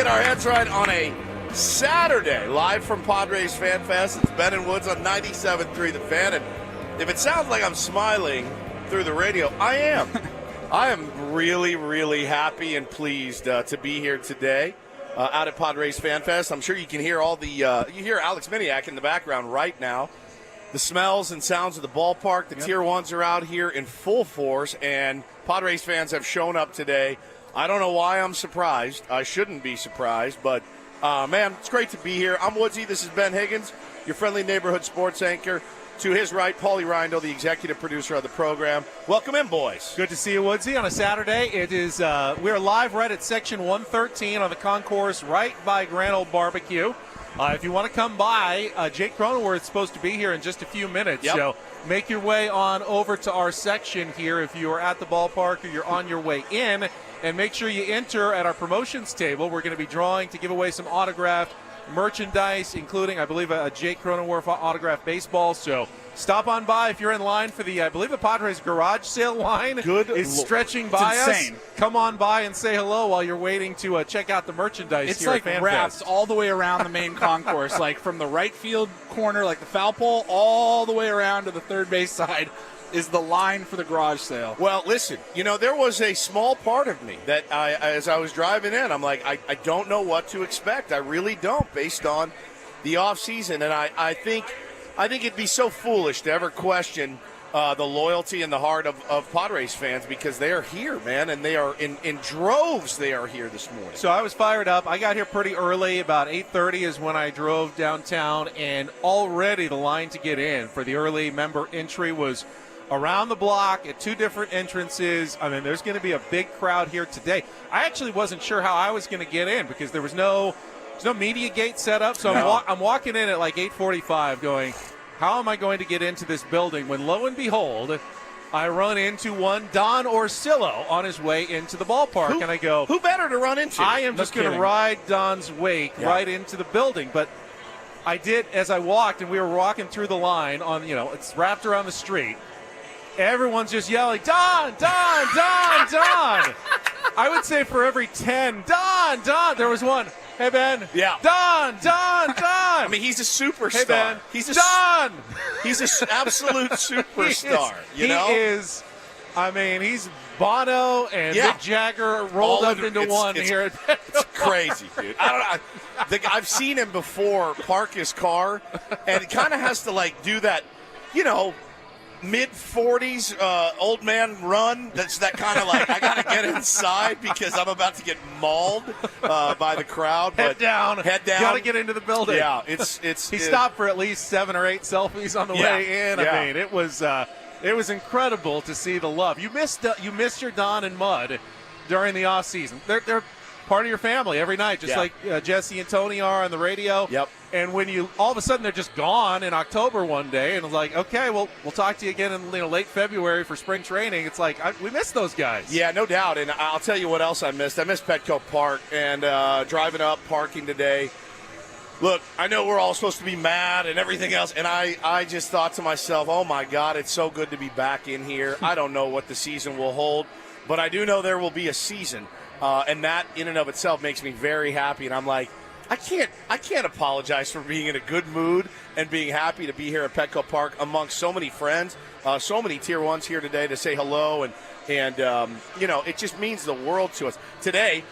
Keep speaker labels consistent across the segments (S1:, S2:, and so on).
S1: get our heads right on a Saturday, live from Padres FanFest. It's Ben and Woods on 97.3 The Fan. And if it sounds like I'm smiling through the radio, I am. I am really, really happy and pleased to be here today out at Padres FanFest. I'm sure you can hear all the you hear Alex Miniak in the background right now. The smells and sounds of the ballpark. The Tier 1s are out here in full force, and Padres fans have shown up today. I don't know why I'm surprised. I shouldn't be surprised, but, man, it's great to be here. I'm Woodsy. This is Ben Higgins, your friendly neighborhood sports anchor. To his right, Paulie Rindle, the executive producer of the program. Welcome in, boys.
S2: Good to see you, Woodsy. On a Saturday, it is we're live right at Section 113 on the concourse right by Grand Old Barbecue. If you want to come by, Jake Cronenworth is supposed to be here in just a few minutes.
S1: Yep.
S2: So make your way on over to our section here if you are at the ballpark or you're on your way in. And make sure you enter at our promotions table. We're going to be drawing to give away some autographed merchandise, including, I believe, a Jake Cronenworth autographed baseball. So stop on by if you're in line for the, I believe, the Padres garage sale line is stretching by us. Come on by and say hello while you're waiting to check out the merchandise.
S3: It's
S2: here
S3: like
S2: at FanFest.
S3: wrapped all the way around the main concourse, like from the right field corner, like the foul pole, all the way around to the third base side is the line for the garage sale.
S1: Well, listen, you know, there was a small part of me that as I was driving in, I'm like, I don't know what to expect. I really don't, based on the offseason. And I think it'd be so foolish to ever question the loyalty and the heart of Padres fans, because they are here, man, and they are in droves. They are here this morning.
S2: So I was fired up. I got here pretty early. About 8:30 is when I drove downtown, and already the line to get in for the early member entry was around the block at two different entrances. I mean, there's going to be a big crowd here today. I actually wasn't sure how I was going to get in because there's no media gate set up. So I'm walking in at like 8:45 going, how am I going to get into this building? When lo and behold, I run into one Don Orsillo on his way into the ballpark. And I go,
S1: who better to run into?
S2: I am just going to ride Don's wake right into the building. But I did, as I walked, and we were walking through the line on, it's wrapped around the street. Everyone's just yelling, Don, Don, Don, Don. I would say for every 10, Don, Don, there was one. Hey, Ben.
S1: Yeah.
S2: Don, Don, Don.
S1: I mean, he's a superstar.
S2: Hey, Ben.
S1: He's
S2: Don.
S1: He's an absolute superstar.
S2: He is. I mean, he's Bono and Mick Jagger rolled up into one here.
S1: It's crazy, dude. I don't know. I've seen him before park his car, and it kind of has to, do that, mid-40s old man run. That's that kind of I got to get inside because I'm about to get mauled by the crowd.
S2: Head down. Got to get into the building.
S1: Yeah,
S2: He stopped for at least 7 or 8 selfies on the way in. I mean, it was incredible to see the love. You missed your Don and Mud during the off season. They're part of your family every night, just like Jesse and Tony are on the radio.
S1: Yep.
S2: And when all of a sudden they're just gone in October one day, and it's like, okay, well, we'll talk to you again in late February for spring training. It's like we miss those guys.
S1: Yeah, no doubt. And I'll tell you what else I missed. I missed Petco Park and driving up, parking today. Look, I know we're all supposed to be mad and everything else, and I just thought to myself, oh, my God, it's so good to be back in here. I don't know what the season will hold, but I do know there will be a season, and that in and of itself makes me very happy. And I'm like, I can't apologize for being in a good mood and being happy to be here at Petco Park amongst so many friends, so many Tier 1s here today to say hello, and it just means the world to us. Today,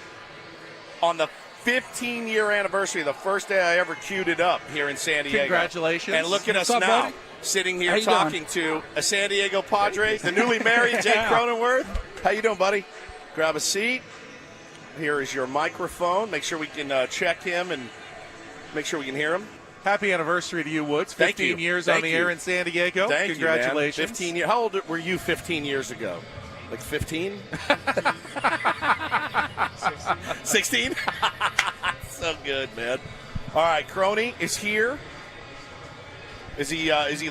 S1: on the 15-year anniversary, the first day I ever queued it up here in San Diego.
S2: Congratulations.
S1: And look at us now,
S3: buddy?
S1: sitting here talking to a San Diego Padres, the newly married Jake Cronenworth. How you doing, buddy? Grab a seat. Here is your microphone. Make sure we can check him and make sure we can hear him.
S2: Happy anniversary to you, Woods. 15 years on the air in San Diego.
S1: Congratulations.
S2: You, man.
S1: 15 years. How old were you 15 years ago? Like 15? 16? So good, man. All right, Croney is here. Is he live?
S2: Yeah,
S1: is he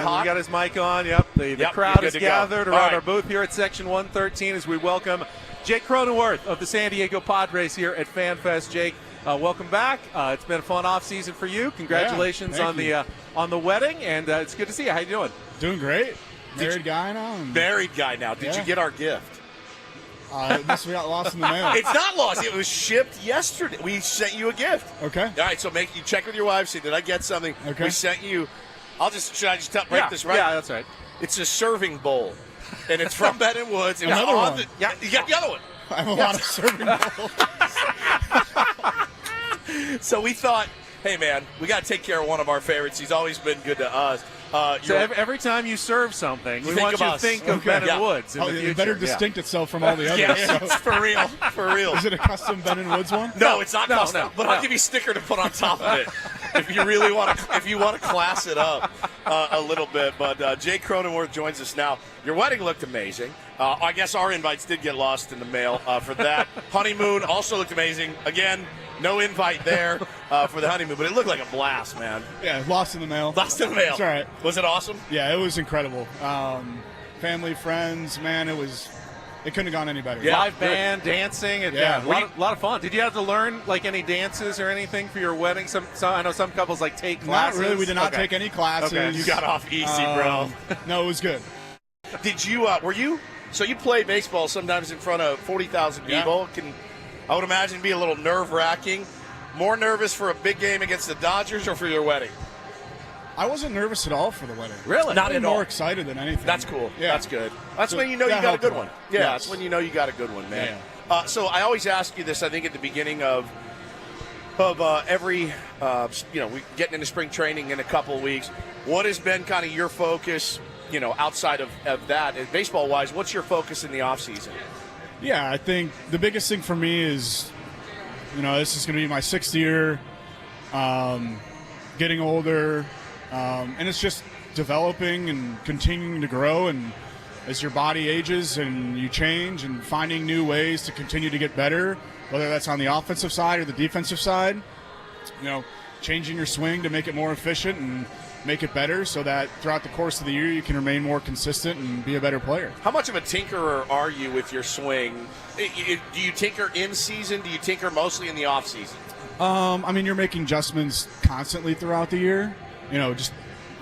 S1: hot?
S2: we got his mic on. Yep. The crowd is gathered around our booth here at Section 113 as we welcome Jake Cronenworth of the San Diego Padres here at FanFest. Jake, welcome back. It's been a fun off season for you. Congratulations on the wedding, and it's good to see you. How you doing?
S4: Doing great. Married guy now.
S1: Married guy now. Did you get our gift?
S4: This got lost in the mail.
S1: It's not lost. It was shipped yesterday. We sent you a gift.
S4: Okay.
S1: All right, so you check with your wife. See, did I get something?
S4: Okay.
S1: We sent you. Should I just break this right?
S2: Yeah, that's right.
S1: It's a serving bowl, and it's from Ben and Woods. It was
S4: Another
S1: on
S4: one.
S1: You got the other one.
S4: I have a lot of serving bowls.
S1: So we thought, hey, man, we got to take care of one of our favorites. He's always been good to us.
S2: So every time you serve something, we
S1: think
S2: want
S1: of
S2: you to
S1: us.
S2: think of
S4: Okay.
S2: Ben and Woods in the future.
S4: It better distinct itself from all the others.
S1: Yeah,
S4: So.
S1: for real, for real.
S4: Is it a custom Ben and Woods one?
S1: No, it's not custom.
S2: no,
S1: but
S2: no.
S1: I'll give you a sticker to put on top of it if you really want to. If you want to class it up a little bit. But Jake Cronenworth joins us now. Your wedding looked amazing. I guess our invites did get lost in the mail for that. Honeymoon also looked amazing. Again, no invite there for the honeymoon, but it looked like a blast, man.
S4: Yeah, lost in the mail.
S1: Lost in the mail.
S4: That's all right.
S1: Was it awesome?
S4: Yeah, it was incredible. Family, friends, man, it couldn't have gone any better.
S1: Yeah.
S2: Live band, dancing, and
S4: Yeah.
S2: a lot of fun. Did you have to learn like any dances or anything for your wedding? Some I know some couples like take
S4: Not
S2: classes.
S4: really. We did not
S2: Okay.
S4: take any classes.
S2: Okay.
S1: You got off easy, bro.
S4: No, it was good.
S1: Did you? Were you? So you play baseball sometimes in front of 40,000
S4: Yeah.
S1: people. I would imagine be a little nerve-wracking. More nervous for a big game against the Dodgers or for your wedding?
S4: I wasn't nervous at all for the wedding.
S2: Really?
S1: Not
S4: I was
S1: at all.
S4: more excited than anything.
S1: That's cool.
S4: Yeah.
S1: That's good. That's
S4: So
S1: when you know you
S4: that
S1: got a
S4: helped
S1: good
S4: a
S1: one.
S4: lot.
S1: Yeah,
S4: Yes.
S1: that's when you know you got a good one, man.
S4: Yeah.
S1: So I always ask you this. I think at the beginning of every, we getting into spring training in a couple of weeks. What has been kind of your focus? Outside of that, baseball-wise, what's your focus in the off season?
S4: Yeah, I think the biggest thing for me is, this is going to be my 6th year, getting older, and it's just developing and continuing to grow. And as your body ages and you change and finding new ways to continue to get better, whether that's on the offensive side or the defensive side, changing your swing to make it more efficient and make it better so that throughout the course of the year you can remain more consistent and be a better player.
S1: How much of a tinkerer are you with your swing? Do you tinker in season? Do you tinker mostly in the off season?
S4: You're making adjustments constantly throughout the year. Just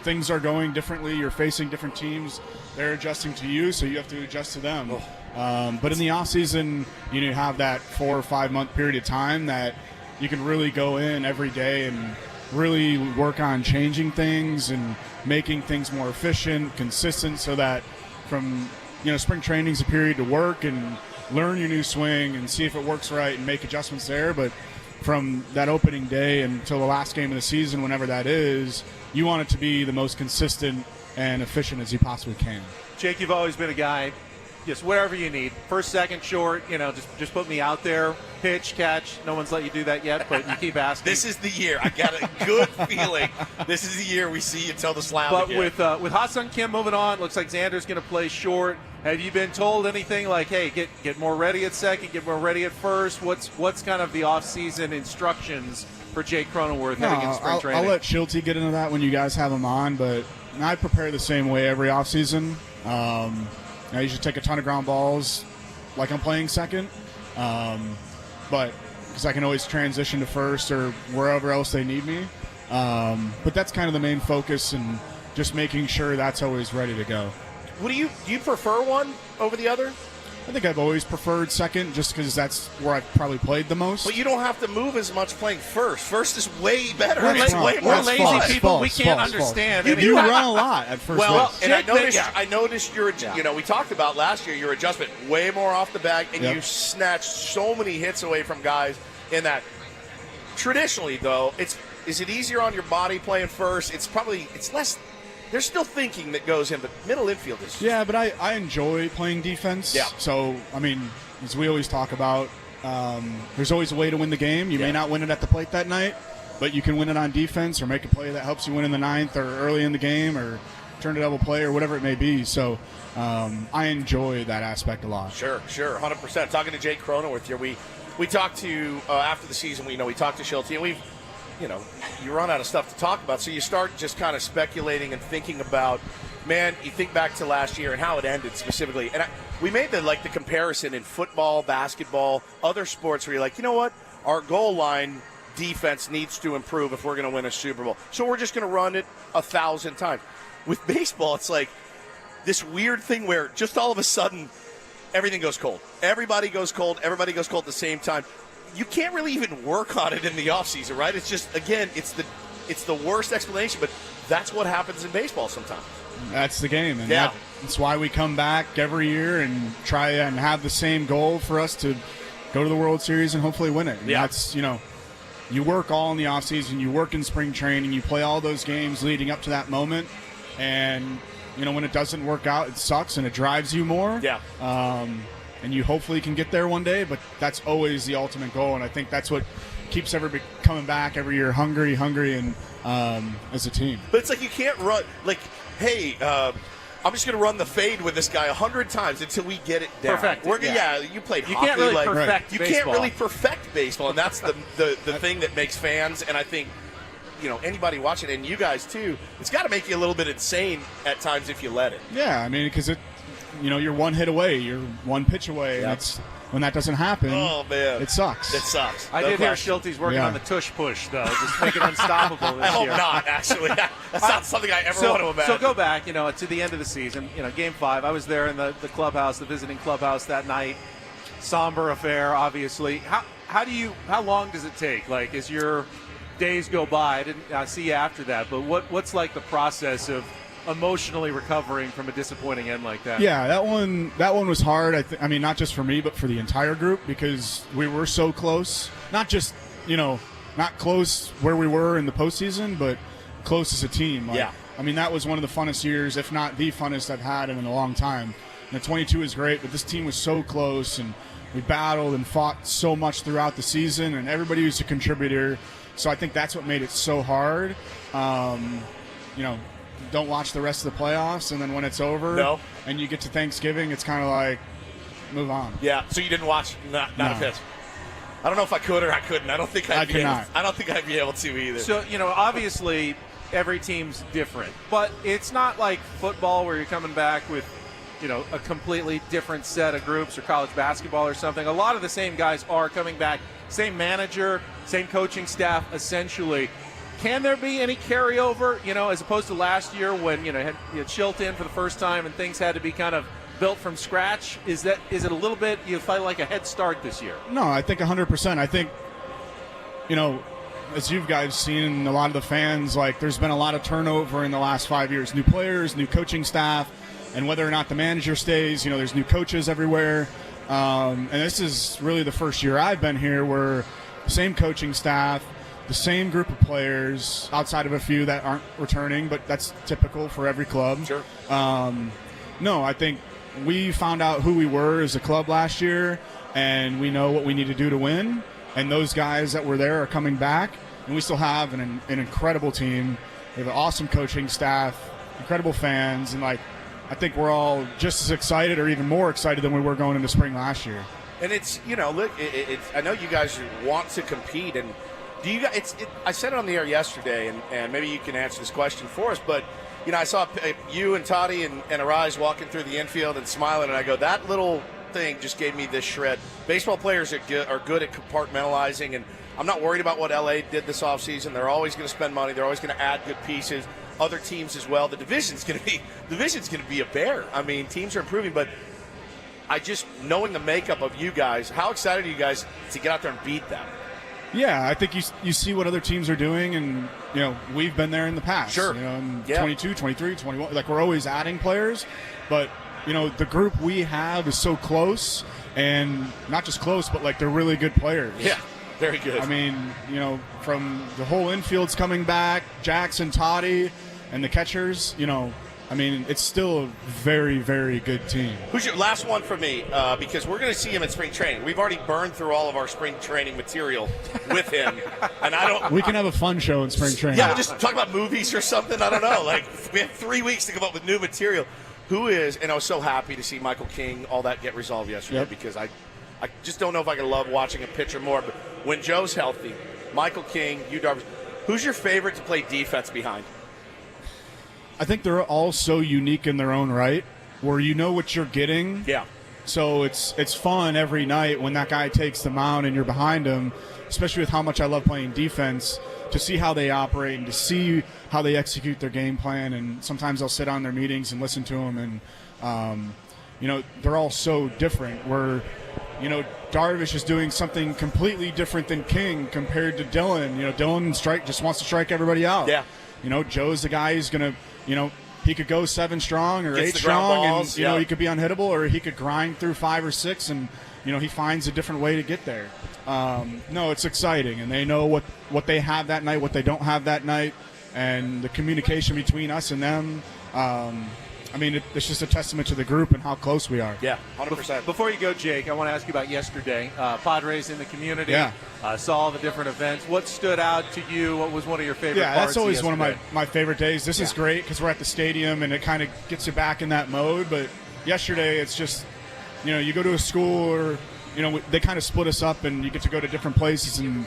S4: things are going differently. You're facing different teams. They're adjusting to you, so you have to adjust to them. But in the off season, you have that 4 or 5 month period of time that you can really go in every day and really work on changing things and making things more efficient, consistent, so that from spring training is a period to work and learn your new swing and see if it works right and make adjustments there. But from that opening day until the last game of the season, whenever that is, you want it to be the most consistent and efficient as you possibly can.
S2: Jake, you've always been a guy, just whatever you need. First, second, short, just put me out there. Pitch, catch. No one's let you do that yet, but you keep asking.
S1: This is the year. I got a good feeling. This is the year we see you tell the slam
S2: But
S1: again.
S2: with Ha-Sung Kim moving on, looks like Xander's going to play short. Have you been told anything like, hey, get more ready at second, get more ready at first? What's kind of the off-season instructions for Jake Cronenworth heading into spring training?
S4: I'll let Shildt get into that when you guys have him on, but I prepare the same way every offseason. I usually take a ton of ground balls like I'm playing second, but because I can always transition to first or wherever else they need me. But that's kind of the main focus, and just making sure that's always ready to go.
S1: Do you prefer one over the other?
S4: I think I've always preferred second just because that's where I've probably played the most.
S1: But you don't have to move as much playing first. First is way better.
S4: That's
S1: It's
S4: wrong.
S1: way more
S4: That's
S2: lazy
S1: fun.
S4: false,
S2: people.
S4: false,
S2: We can't
S4: false,
S2: understand.
S4: false.
S2: I mean,
S4: You run a lot at first
S1: Well,
S4: base.
S1: and I
S2: Jake,
S1: noticed,
S2: yeah.
S1: I noticed we talked about last year your adjustment way more off the bag, and
S4: Yep.
S1: you snatched so many hits away from guys in that. Traditionally, though, is it easier on your body playing first? It's less. There's still thinking that goes in, but middle infield is.
S4: Yeah, but I enjoy playing defense.
S1: Yeah.
S4: So, as we always talk about, there's always a way to win the game. You
S1: Yeah.
S4: may not win it at the plate that night, but you can win it on defense or make a play that helps you win in the ninth or early in the game or turn a double play or whatever it may be. So I enjoy that aspect a lot.
S1: Sure, 100%. Talking to Jake Cronenworth here, we talked to after the season. We talked to Shildt, and you run out of stuff to talk about, so you start just kind of speculating and thinking about, man, you think back to last year and how it ended specifically, and we made the comparison in football, basketball, other sports where you're like, you know what, our goal line defense needs to improve if we're going to win a Super Bowl, so we're just going to run it 1,000 times. With baseball, it's like this weird thing where just all of a sudden everything goes cold. Everybody goes cold. Everybody goes cold at the same time. You can't really even work on it in the offseason, right? It's just, again, it's the worst explanation, but that's what happens in baseball sometimes.
S4: That's the game, and
S1: Yeah.
S4: that's why we come back every year and try and have the same goal for us to go to the World Series and hopefully win it. And
S1: Yeah.
S4: that's, you work all in the offseason, you work in spring training, you play all those games leading up to that moment, and when it doesn't work out, it sucks and it drives you more.
S1: Yeah.
S4: And you hopefully can get there one day, but that's always the ultimate goal, and I think that's what keeps everybody coming back every year, hungry, and as a team.
S1: But it's like you can't run, like, hey, I'm just going to run the fade with this guy 100 times until we get it down.
S2: Perfect.
S1: Yeah, you played hockey.
S2: You can't really perfect
S1: You
S2: baseball.
S1: can't really perfect baseball, and that's the thing that makes fans, and I think, anybody watching, and you guys too, it's got to make you a little bit insane at times if you let it.
S4: Yeah, I mean, because you're one hit away, you're one pitch away, and it's when that doesn't happen.
S1: Oh man,
S4: it sucks.
S1: It sucks.
S2: I
S1: No
S2: did hear
S1: question.
S2: Shilt's working
S4: Yeah.
S2: on the tush push, though, just make it unstoppable this
S1: I hope
S2: year.
S1: not. Actually, that's not something I ever want to imagine.
S2: So go back, to the end of the season, Game 5. I was there in the clubhouse, the visiting clubhouse that night. Somber affair, obviously. How long does it take? Like, as your days go by, I didn't see you after that, but what's like the process of emotionally recovering from a disappointing end like that?
S4: Yeah, that one was hard. I mean, not just for me, but for the entire group, because we were so close. Not just not close where we were in the postseason, but close as a team.
S1: Yeah.
S4: I mean, that was one of the funnest years, if not the funnest I've had in a long time. And the 22 is great, but this team was so close, and we battled and fought so much throughout the season, and everybody was a contributor. So I think that's what made it so hard. Don't watch the rest of the playoffs, and then when it's over and you get to Thanksgiving, it's kind of like, move on.
S1: Yeah. So you didn't watch not
S4: No.
S1: a pitch. I don't know if I could or I couldn't. I don't think I'd be
S4: could
S1: able.
S4: not.
S1: I don't think I'd be able to either.
S2: So, obviously every team's different, but it's not like football where you're coming back with, a completely different set of groups, or college basketball or something. A lot of the same guys are coming back, same manager, same coaching staff, essentially. Can there be any carryover, as opposed to last year when, you had Shildt in for the first time and things had to be kind of built from scratch? Is it a little bit, you feel like a head start this year?
S4: No, I think 100%. I think, as you guys seen, a lot of the fans, like, there's been a lot of turnover in the last 5 years. New players, new coaching staff, and whether or not the manager stays, there's new coaches everywhere. And this is really the first year I've been here where the same coaching staff, the same group of players, outside of a few that aren't returning, but that's typical for every club.
S1: Sure.
S4: No, I think we found out who we were as a club last year, and we know what we need to do to win. And those guys that were there are coming back, and we still have an incredible team. We have an awesome coaching staff, incredible fans, and I think we're all just as excited or even more excited than we were going into spring last year.
S1: And it's, look, I know you guys want to compete, and do you guys? I said it on the air yesterday, and maybe you can answer this question for us. But I saw you and Toddy and Arise walking through the infield and smiling, and I go, that little thing just gave me this shred. Baseball players are good at compartmentalizing, and I'm not worried about what LA did this offseason. They're always going to spend money. They're always going to add good pieces. Other teams as well. The division's going to be a bear. I mean, teams are improving, but I just, knowing the makeup of you guys, how excited are you guys to get out there and beat them?
S4: Yeah, I think you see what other teams are doing, and we've been there in the past.
S1: Sure.
S4: In 22, 23, 21, like, we're always adding players, but the group we have is so close, and not just close, but like, they're really good players.
S1: Yeah, very good.
S4: I mean, from the whole infield's coming back, Jackson, Toddy, and the catchers. I mean, it's still a very, very good team.
S1: Who's your last one for me? Because we're going to see him at spring training. We've already burned through all of our spring training material with him, and I don't.
S4: We can have a fun show in spring training.
S1: Yeah, we'll just talk about movies or something. I don't know. Like, we have 3 weeks to come up with new material. Who is? And I was so happy to see Michael King, all that get resolved yesterday, because I just don't know if I can love watching a pitcher more. But when Joe's healthy, Michael King, you Darvish, who's your favorite to play defense behind?
S4: I think they're all so unique in their own right, where you know what you're getting.
S1: Yeah.
S4: So it's fun every night when that guy takes the mound and you're behind him, especially with how much I love playing defense, to see how they operate and to see how they execute their game plan. And sometimes I'll sit on their meetings and listen to them. And, they're all so different. Where, Darvish is doing something completely different than King compared to Dylan. Dylan just wants to strike everybody out.
S1: Yeah.
S4: Joe's the guy who's going to, he could go 7 strong or
S1: Gets
S4: 8
S1: the ground
S4: strong,
S1: balls,
S4: and he could be unhittable, or he could grind through 5 or 6, and he finds a different way to get there. No, it's exciting, and they know what they have that night, what they don't have that night, and the communication between us and them. It's just a testament to the group and how close we are.
S1: Yeah, 100%.
S2: Before you go, Jake, I want to ask you about yesterday. Padres in the community.
S4: Yeah.
S2: Saw all the different events. What stood out to you? What was one of your favorite parts?
S4: Yeah, that's always
S2: of
S4: one of my favorite days. This is
S2: Yeah.
S4: great because we're at the stadium and it kind of gets you back in that mode. But yesterday, it's just, you go to a school or, they kind of split us up and you get to go to different places and,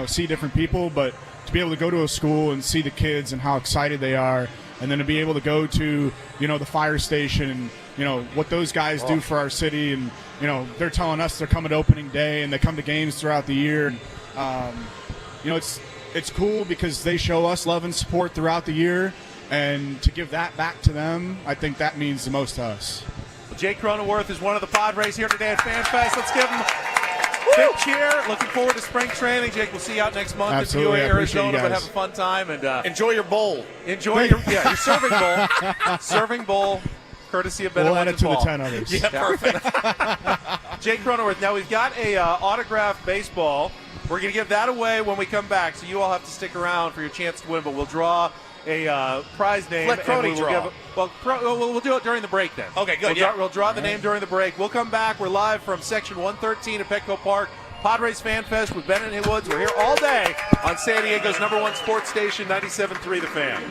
S4: see different people. But to be able to go to a school and see the kids and how excited they are, and then to be able to go to, the fire station and, what those guys do for our city. And, they're telling us they're coming to opening day and they come to games throughout the year. It's cool because they show us love and support throughout the year. And to give that back to them, I think that means the most to us.
S2: Well, Jake Cronenworth is one of the Padres here today at FanFest. Let's give him a big cheer. Looking forward to spring training. Jake, we'll see you out next month
S4: Absolutely.
S2: in
S4: I
S2: POA,
S4: appreciate you
S2: Arizona, but
S4: guys.
S2: have a fun time. And
S1: Enjoy your bowl.
S2: enjoy your serving bowl. Serving bowl, courtesy of Ben
S4: We'll
S2: and
S4: add it to the
S2: Paul.
S4: 10 others.
S1: Yeah, perfect.
S2: Jake Cronenworth. Now, we've got a autographed baseball. We're going to give that away when we come back, so you all have to stick around for your chance to win, but we'll draw a prize name.
S1: Let Crony
S2: and we will
S1: draw.
S2: give we'll do it during the break then.
S1: Okay, good,
S2: We'll draw the name during the break. We'll come back. We're live from Section 113 at Petco Park. Padres Fan Fest with Ben and Woods. We're here all day on San Diego's #1 sports station, 97.3 The Fan.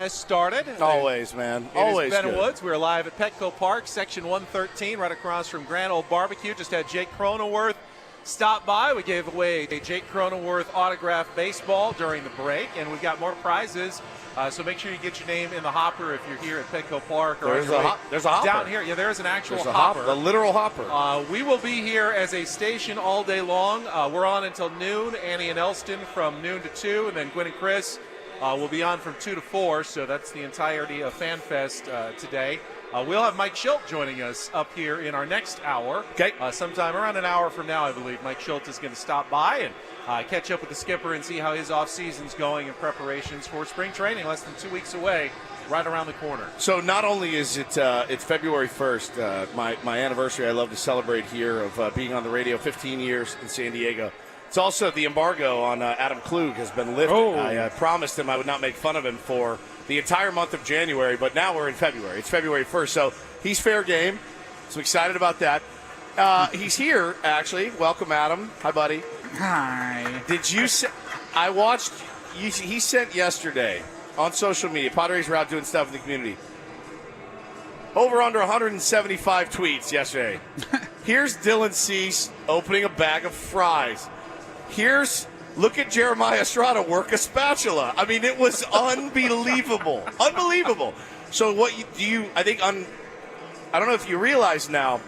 S2: Has started.
S1: Always, man.
S2: It
S1: Always
S2: is Ben
S1: good.
S2: Woods. We're live at Petco Park, section 113, right across from Grand Old Barbecue. Just had Jake Cronenworth stop by. We gave away a Jake Cronenworth autographed baseball during the break, and we've got more prizes. So make sure you get your name in the hopper if you're here at Petco Park. Or
S1: There's a hopper.
S2: Down here. Yeah, there's an actual
S1: There's a
S2: hopper.
S1: A literal hopper.
S2: We will be here as a station all day long. We're on until noon. Annie and Elston from noon to 2, and then Gwen and Chris will be on from 2 to 4, so that's the entirety of FanFest today. We'll have Mike Shildt joining us up here in our next hour.
S1: Okay.
S2: Sometime around an hour from now, I believe, Mike Shildt is going to stop by and catch up with the skipper and see how his off-season's going in preparations for spring training, less than 2 weeks away, right around the corner.
S1: So not only is it it's February 1st, my anniversary I love to celebrate here of being on the radio, 15 years in San Diego. It's also the embargo on Adam Klug has been lifted.
S3: Oh.
S1: I promised him I would not make fun of him for the entire month of January, but now we're in February. It's February 1st, so he's fair game. So excited about that. He's here, actually. Welcome, Adam. Hi, buddy.
S3: Hi.
S1: Did you I watched, he sent yesterday on social media, Padres were out doing stuff in the community. Over under 175 tweets yesterday. Here's Dylan Cease opening a bag of fries. Look at Jeremiah Estrada work a spatula. I mean, it was unbelievable. Unbelievable. So I don't know if you realize now,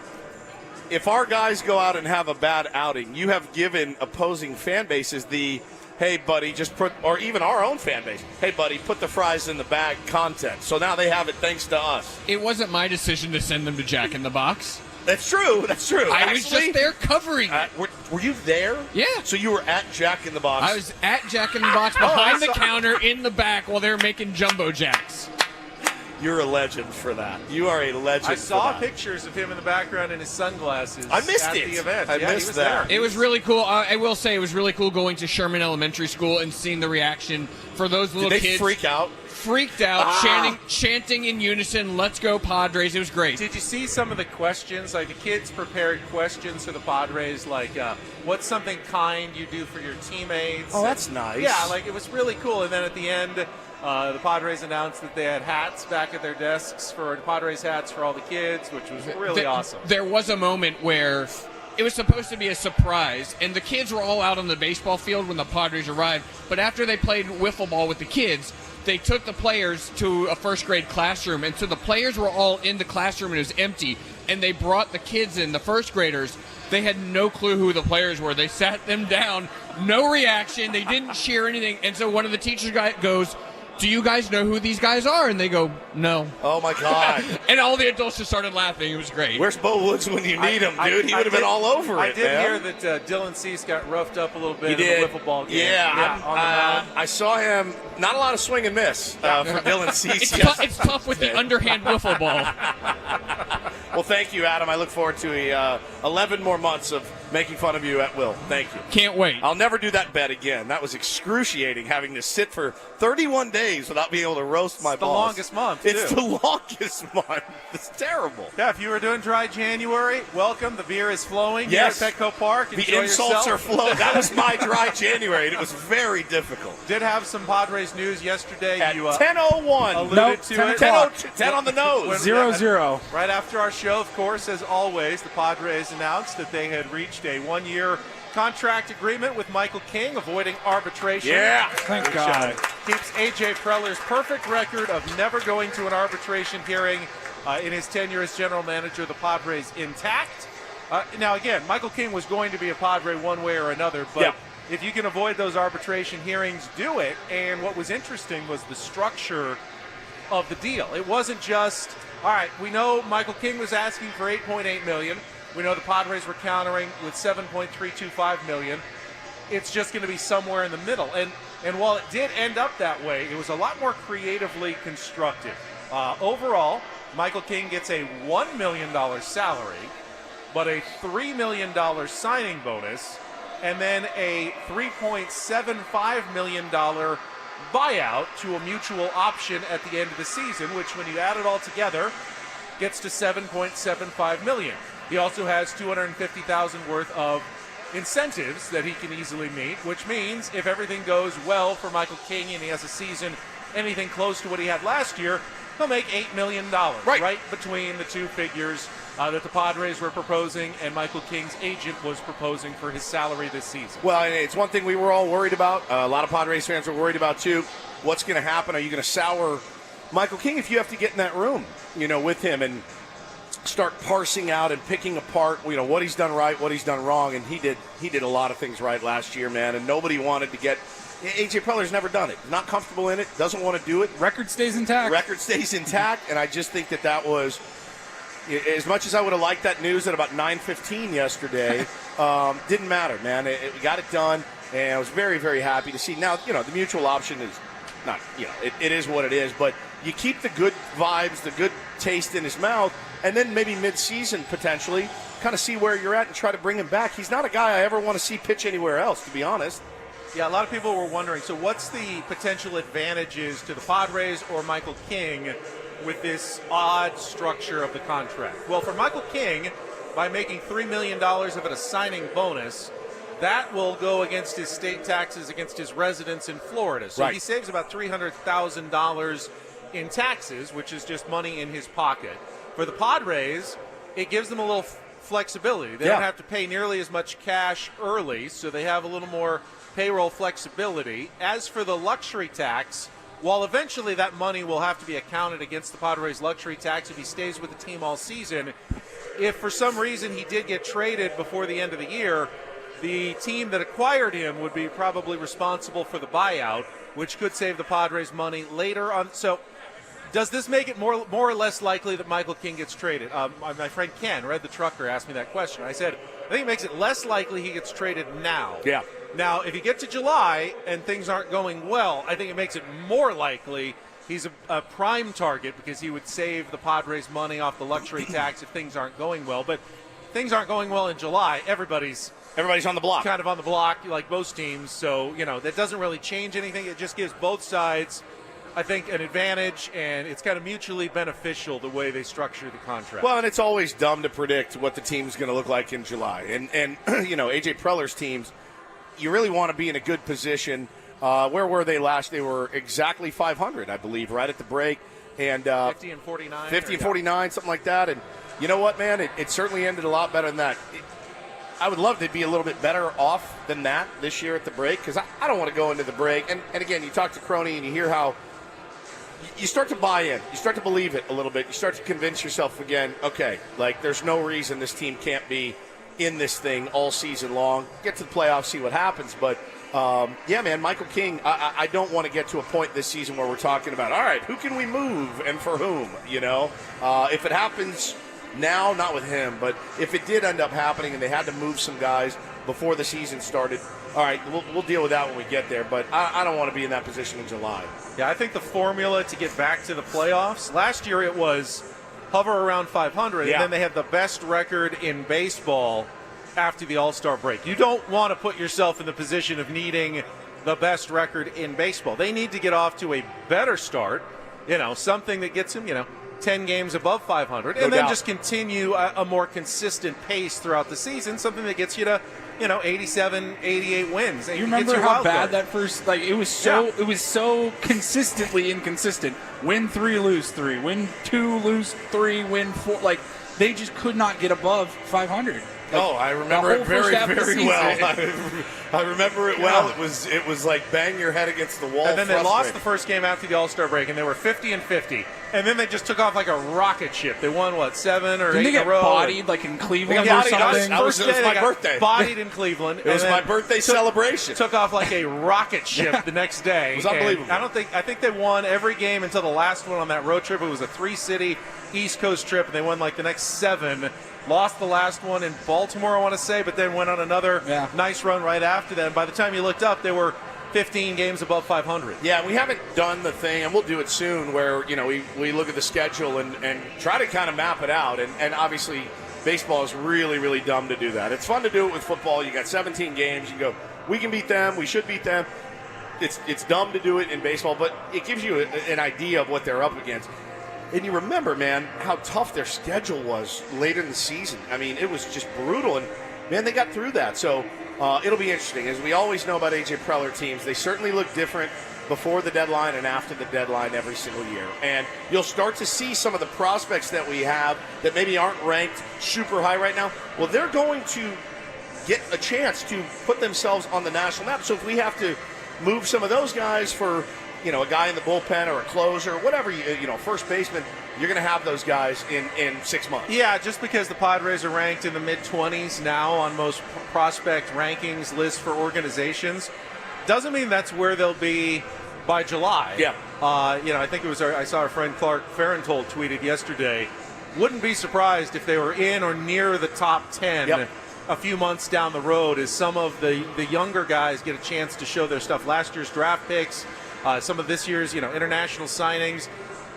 S1: if our guys go out and have a bad outing, you have given opposing fan bases the, hey, buddy, or even our own fan base, hey, buddy, put the fries in the bag content. So now they have it thanks to us.
S5: It wasn't my decision to send them to Jack in the Box.
S1: That's true.
S5: I was just there covering it.
S1: Were you there?
S5: Yeah.
S1: So you were at Jack in the Box?
S5: I was at Jack in the Box behind the counter in the back while they were making jumbo jacks.
S1: You're a legend for that. You are a legend
S2: I saw
S1: for that.
S2: pictures of him in the background in his sunglasses.
S1: I missed
S2: at
S1: it.
S2: the event.
S1: I
S2: Yeah,
S1: missed
S2: he was
S1: that.
S2: there.
S5: It was really cool. I will say it was really cool going to Sherman Elementary School and seeing the reaction for those little
S1: Did they
S5: kids.
S1: freak out?
S5: Freaked out, chanting in unison, "Let's go Padres." It was great.
S2: Did you see some of the questions? Like the kids prepared questions for the Padres, like what's something kind you do for your teammates?
S1: Oh, that's nice.
S2: Yeah, like it was really cool. And then at the end, the Padres announced that they had hats back at their desks for Padres hats for all the kids, which was really awesome.
S5: There was a moment where it was supposed to be a surprise, and the kids were all out on the baseball field when the Padres arrived. But after they played wiffle ball with the kids, they took the players to a first grade classroom, and so the players were all in the classroom and it was empty, and they brought the kids in, the first graders. They had no clue who the players were. They sat them down, no reaction, they didn't cheer anything, and so one of the teachers goes, "Do you guys know who these guys are?" And they go, "No."
S1: Oh, my God.
S5: And all the adults just started laughing. It was great.
S1: Where's Bo Woods when you need him, dude? He would have been all over
S2: I
S1: it,
S2: did
S1: man.
S2: hear that Dylan Cease got roughed up a little bit
S1: He
S2: in
S1: did.
S2: the wiffle ball game.
S1: Yeah,
S2: on the mound.
S1: I saw him. Not a lot of swing and miss for Dylan Cease.
S5: It's tough with the underhand wiffle ball.
S1: Well, thank you, Adam. I look forward to 11 more months of making fun of you at will. Thank you.
S5: Can't wait.
S1: I'll never do that bet again. That was excruciating, having to sit for 31 days without being able to roast my
S2: the
S1: boss.
S2: longest month,
S1: It's
S2: too.
S1: the longest month. It's terrible.
S2: Yeah, if you were doing dry January, welcome. The beer is flowing
S1: Yes.
S2: here at Petco Park. Enjoy
S1: The insults
S2: yourself.
S1: are flowing. That was my dry January, and it was very difficult.
S2: Did have some Padres news yesterday.
S1: At
S2: You
S1: 10:01.
S2: alluded
S3: Nope,
S2: to
S3: 10
S2: it.
S3: o'clock.
S1: 10 on the nose.
S3: 0-0.
S2: Right after our show, of course, as always, the Padres announced that they had reached a one-year contract agreement with Michael King, avoiding arbitration.
S1: Yeah.
S3: Thank
S2: Which
S3: God.
S2: keeps A.J. Preller's perfect record of never going to an arbitration hearing in his tenure as general manager of the Padres intact. Now, again, Michael King was going to be a Padre one way or another, but
S1: Yeah.
S2: if you can avoid those arbitration hearings, do it. And what was interesting was the structure of the deal. It wasn't just, all right, we know Michael King was asking for $8.8 million. We know the Padres were countering with $7.325 million. It's just going to be somewhere in the middle. And while it did end up that way, it was a lot more creatively constructed. Overall, Michael King gets a $1 million salary, but a $3 million signing bonus, and then a $3.75 million buyout to a mutual option at the end of the season, which when you add it all together, gets to $7.75 million. He also has $250,000 worth of incentives that he can easily meet, which means if everything goes well for Michael King and he has a season anything close to what he had last year, he'll make $8 million, right between the two figures that the Padres were proposing and Michael King's agent was proposing for his salary this season.
S1: Well, it's one thing we were all worried about. A lot of Padres fans were worried about, too. What's going to happen? Are you going to sour Michael King if you have to get in that room, with him and start parsing out and picking apart, what he's done right, what he's done wrong? And he did a lot of things right last year, man, and nobody wanted to get – A.J. Preller's never done it. Not comfortable in it, doesn't want to do it.
S3: Record stays intact.
S1: And I just think that was – as much as I would have liked that news at about 9:15 yesterday, didn't matter, man. We got it done, and I was very, very happy to see. Now, the mutual option is not, it is what it is, but you keep the good vibes, the good taste in his mouth, and then maybe mid-season potentially kind of see where you're at and try to bring him back. He's not a guy I ever want to see pitch anywhere else, to be honest.
S2: Yeah, a lot of people were wondering, so what's the potential advantages to the Padres or Michael King with this odd structure of the contract? Well, for Michael King, by making $3 million of it a signing bonus, that will go against his state taxes, against his residence in Florida. So he saves about $300,000 in taxes, which is just money in his pocket. For the Padres, it gives them a little flexibility. They don't have to pay nearly as much cash early, so they have a little more payroll flexibility. As for the luxury tax, while eventually that money will have to be accounted against the Padres' luxury tax if he stays with the team all season, if for some reason he did get traded before the end of the year, the team that acquired him would be probably responsible for the buyout, which could save the Padres money later on. So does this make it more or less likely that Michael King gets traded? My friend Ken, Red the Trucker, asked me that question. I said, I think it makes it less likely he gets traded now.
S1: Yeah.
S2: Now, if you get to July and things aren't going well, I think it makes it more likely he's a prime target because he would save the Padres money off the luxury tax if things aren't going well. But things aren't going well in July. Everybody's
S1: on the block.
S2: Kind of on the block, like most teams. So, that doesn't really change anything. It just gives both sides, I think, an advantage, and it's kind of mutually beneficial the way they structure the contract.
S1: Well, and it's always dumb to predict what the team's going to look like in July. And A.J. Preller's teams, you really want to be in a good position. Where were they last? They were exactly 500, I believe, right at the break. And
S2: 50 and 49.
S1: 50 and 49, something like that. And you know what, man? It certainly ended a lot better than that. I would love to be a little bit better off than that this year at the break because I don't want to go into the break. And again, you talk to Croney and you hear how you start to buy in. You start to believe it a little bit. You start to convince yourself again, okay, there's no reason this team can't be in this thing all season long. Get to the playoffs, see what happens. But, man, Michael King, I don't want to get to a point this season where we're talking about, all right, who can we move and for whom, If it happens now, not with him, but if it did end up happening and they had to move some guys before the season started, all right, we'll deal with that when we get there. But I don't want to be in that position in July.
S2: Yeah, I think the formula to get back to the playoffs, last year it was hover around 500, and then they had the best record in baseball after the All-Star break. You don't want to put yourself in the position of needing the best record in baseball. They need to get off to a better start, something that gets them, 10 games above 500, and then just continue a more consistent pace throughout the season, something that gets you to 87, 88 wins.
S3: You remember how bad that first, it was so consistently inconsistent. Win 3, lose 3. Win 2, lose 3. Win 4. They just could not get above 500.
S1: I remember it very, very well. I remember it well. It was like bang your head against the wall.
S2: And then they lost the first game after the All-Star break, and they were 50 and 50. And then they just took off like a rocket ship. They won 7 or 8 in a row.
S3: Bodied in Cleveland or something.
S1: It was my birthday.
S2: Bodied in Cleveland.
S1: It was my birthday celebration.
S2: Took off like a rocket ship the next day.
S1: It was unbelievable.
S2: I think they won every game until the last one on that road trip. It was a 3-city East Coast trip, and they won the next 7. Lost the last one in Baltimore, I want to say, but then went on another nice run right after that. And by the time you looked up, they were 15 games above 500.
S1: Yeah, we haven't done the thing, and we'll do it soon, where we look at the schedule and try to kind of map it out. And obviously, baseball is really, really dumb to do that. It's fun to do it with football. You got 17 games. You go, we can beat them. We should beat them. It's dumb to do it in baseball, but it gives you an idea of what they're up against. And you remember, man, how tough their schedule was later in the season. I mean, it was just brutal. And, man, they got through that. So it'll be interesting. As we always know about A.J. Preller teams, they certainly look different before the deadline and after the deadline every single year. And you'll start to see some of the prospects that we have that maybe aren't ranked super high right now. Well, they're going to get a chance to put themselves on the national map. So if we have to move some of those guys for, a guy in the bullpen or a closer, whatever, first baseman, you're going to have those guys in 6 months.
S2: Yeah, just because the Padres are ranked in the mid-20s now on most prospect rankings lists for organizations doesn't mean that's where they'll be by July.
S1: Yeah.
S2: I think it was I saw our friend Clark Farenthold tweeted yesterday, wouldn't be surprised if they were in or near the top 10 a few months down the road as some of the younger guys get a chance to show their stuff. Last year's draft picks, some of this year's, international signings.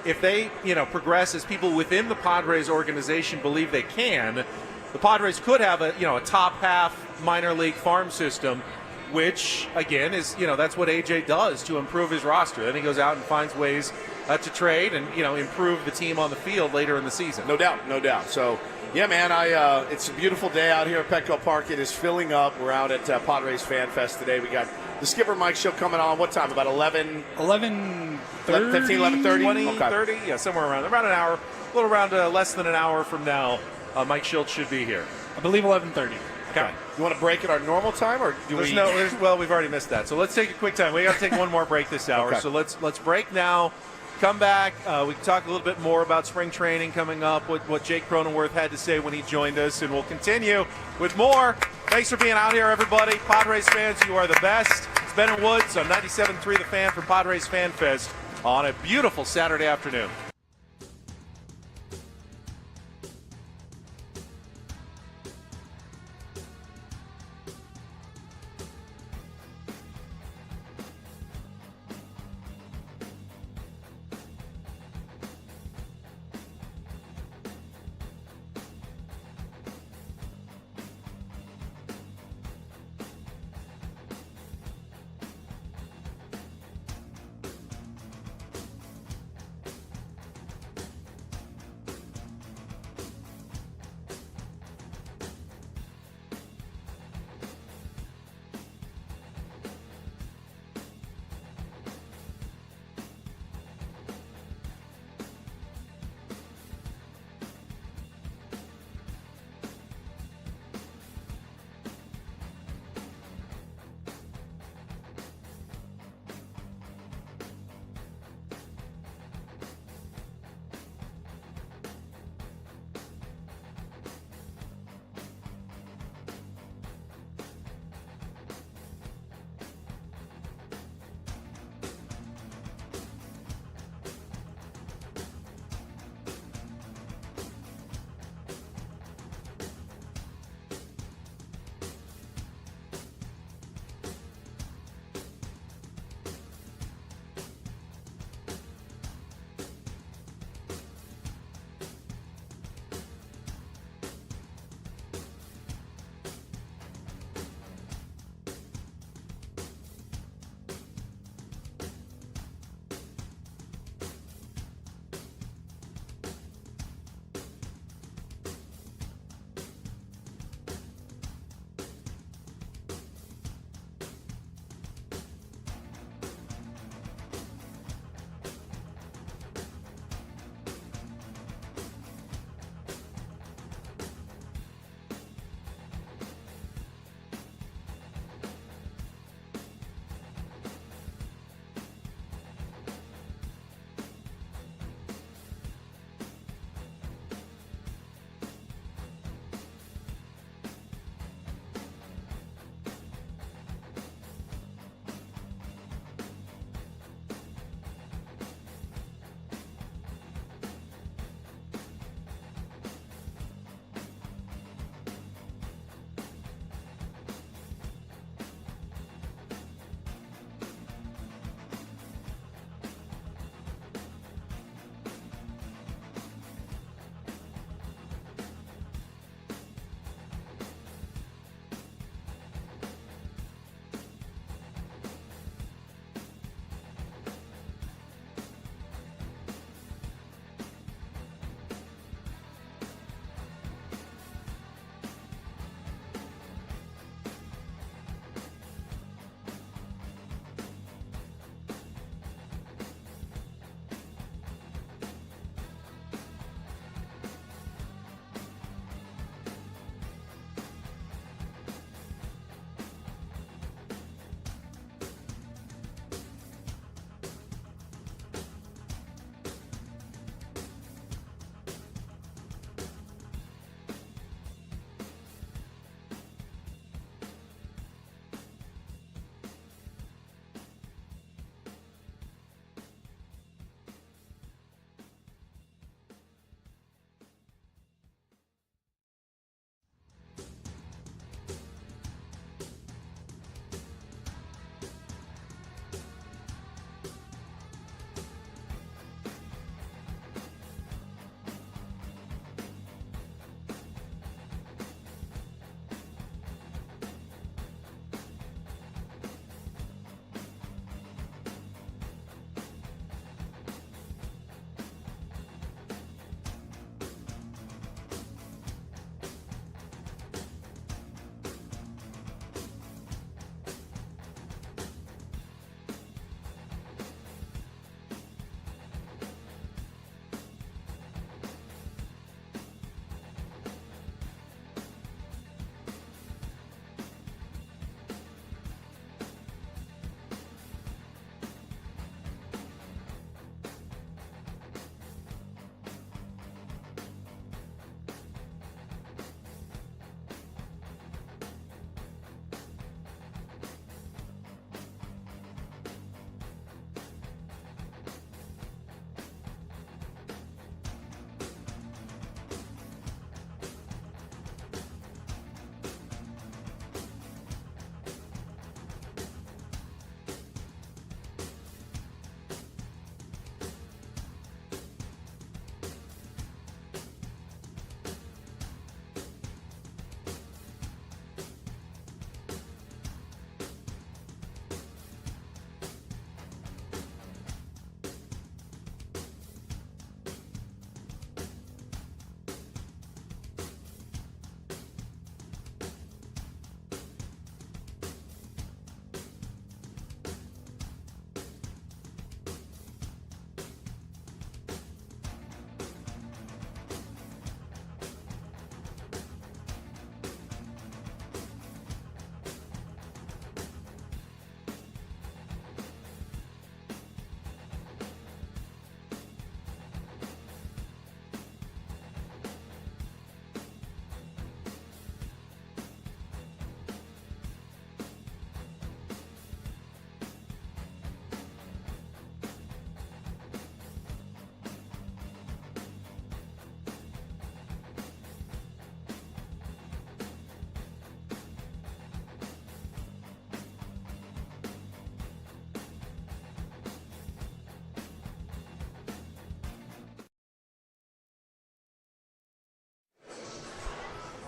S2: If they, progress as people within the Padres organization believe they can, the Padres could have a top half minor league farm system, which again is, that's what AJ does to improve his roster. Then he goes out and finds ways to trade and, improve the team on the field later in the season.
S1: No doubt. So, yeah, man, it's a beautiful day out here at Petco Park. It is filling up. We're out at Padres FanFest today. We got the skipper, Mike Shildt, coming on. What time? About 11?
S3: 11:30?
S1: 15, 11:30?
S2: 20,
S1: Okay.
S2: 30? Yeah, somewhere around an hour. A little around less than an hour from now, Mike Shildt should be here.
S3: I believe 11:30.
S1: Okay. You want to break at our normal time, or do we?
S2: Well, we've already missed that. So let's take a quick time. We got to take one more break this hour.
S1: Okay.
S2: So let's break now. Come back. We can talk a little bit more about spring training coming up, what Jake Cronenworth had to say when he joined us, and we'll continue with more. Thanks for being out here, everybody. Padres fans, you are the best. It's Ben and Woods on 97.3 The Fan for Padres Fan Fest on a beautiful Saturday afternoon.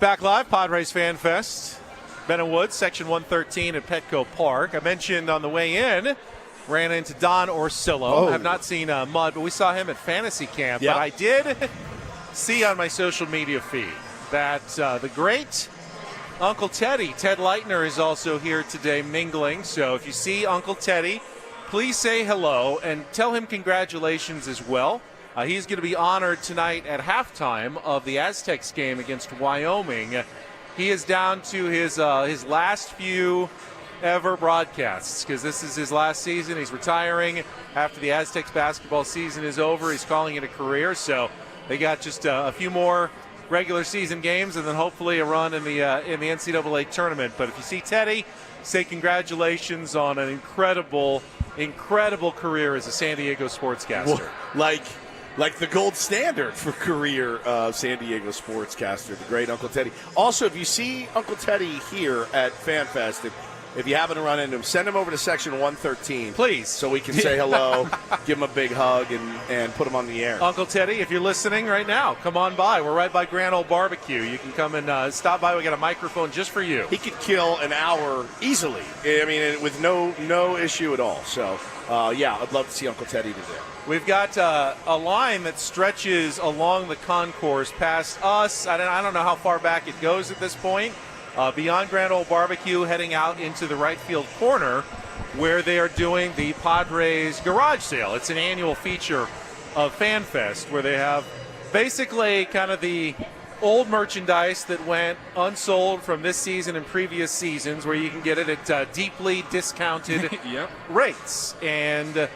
S2: Back live, Padres FanFest. Ben and Woods, Section 113 at Petco Park. I mentioned on the way in, ran into Don Orsillo.
S1: Oh.
S2: I have not seen Mud, but we saw him at Fantasy Camp.
S1: Yep.
S2: But I did see on my social media feed that the great Uncle Teddy, Ted Leitner, is also here today mingling. So if you see Uncle Teddy, please say hello and tell him congratulations as well. He's going to be honored tonight at halftime of the Aztecs game against Wyoming. He is down to his last few ever broadcasts because this is his last season. He's retiring after the Aztecs basketball season is over. He's calling it a career. So they got just a few more regular season games and then hopefully a run in the NCAA tournament. But if you see Teddy, say congratulations on an incredible career as a San Diego sportscaster.
S1: Well, like the gold standard for career San Diego sportscaster, the great Uncle Teddy. Also, if you see Uncle Teddy here at FanFest, if you happen to run into him, send him over to Section 113.
S2: Please.
S1: So we can say hello, give him a big hug, and put him on the air.
S2: Uncle Teddy, if you're listening right now, come on by. We're right by Grand Ole Barbecue. You can come and stop by. We got a microphone just for you.
S1: He could kill an hour easily. I mean, with no issue at all. So, yeah, I'd love to see Uncle Teddy today.
S2: We've got a line that stretches along the concourse past us. I don't know how far back it goes at this point. Beyond Grand Ole Barbecue, heading out into the right field corner where they are doing the Padres garage sale. It's an annual feature of FanFest where they have basically kind of the old merchandise that went unsold from this season and previous seasons where you can get it at deeply discounted
S3: Yep.
S2: rates. And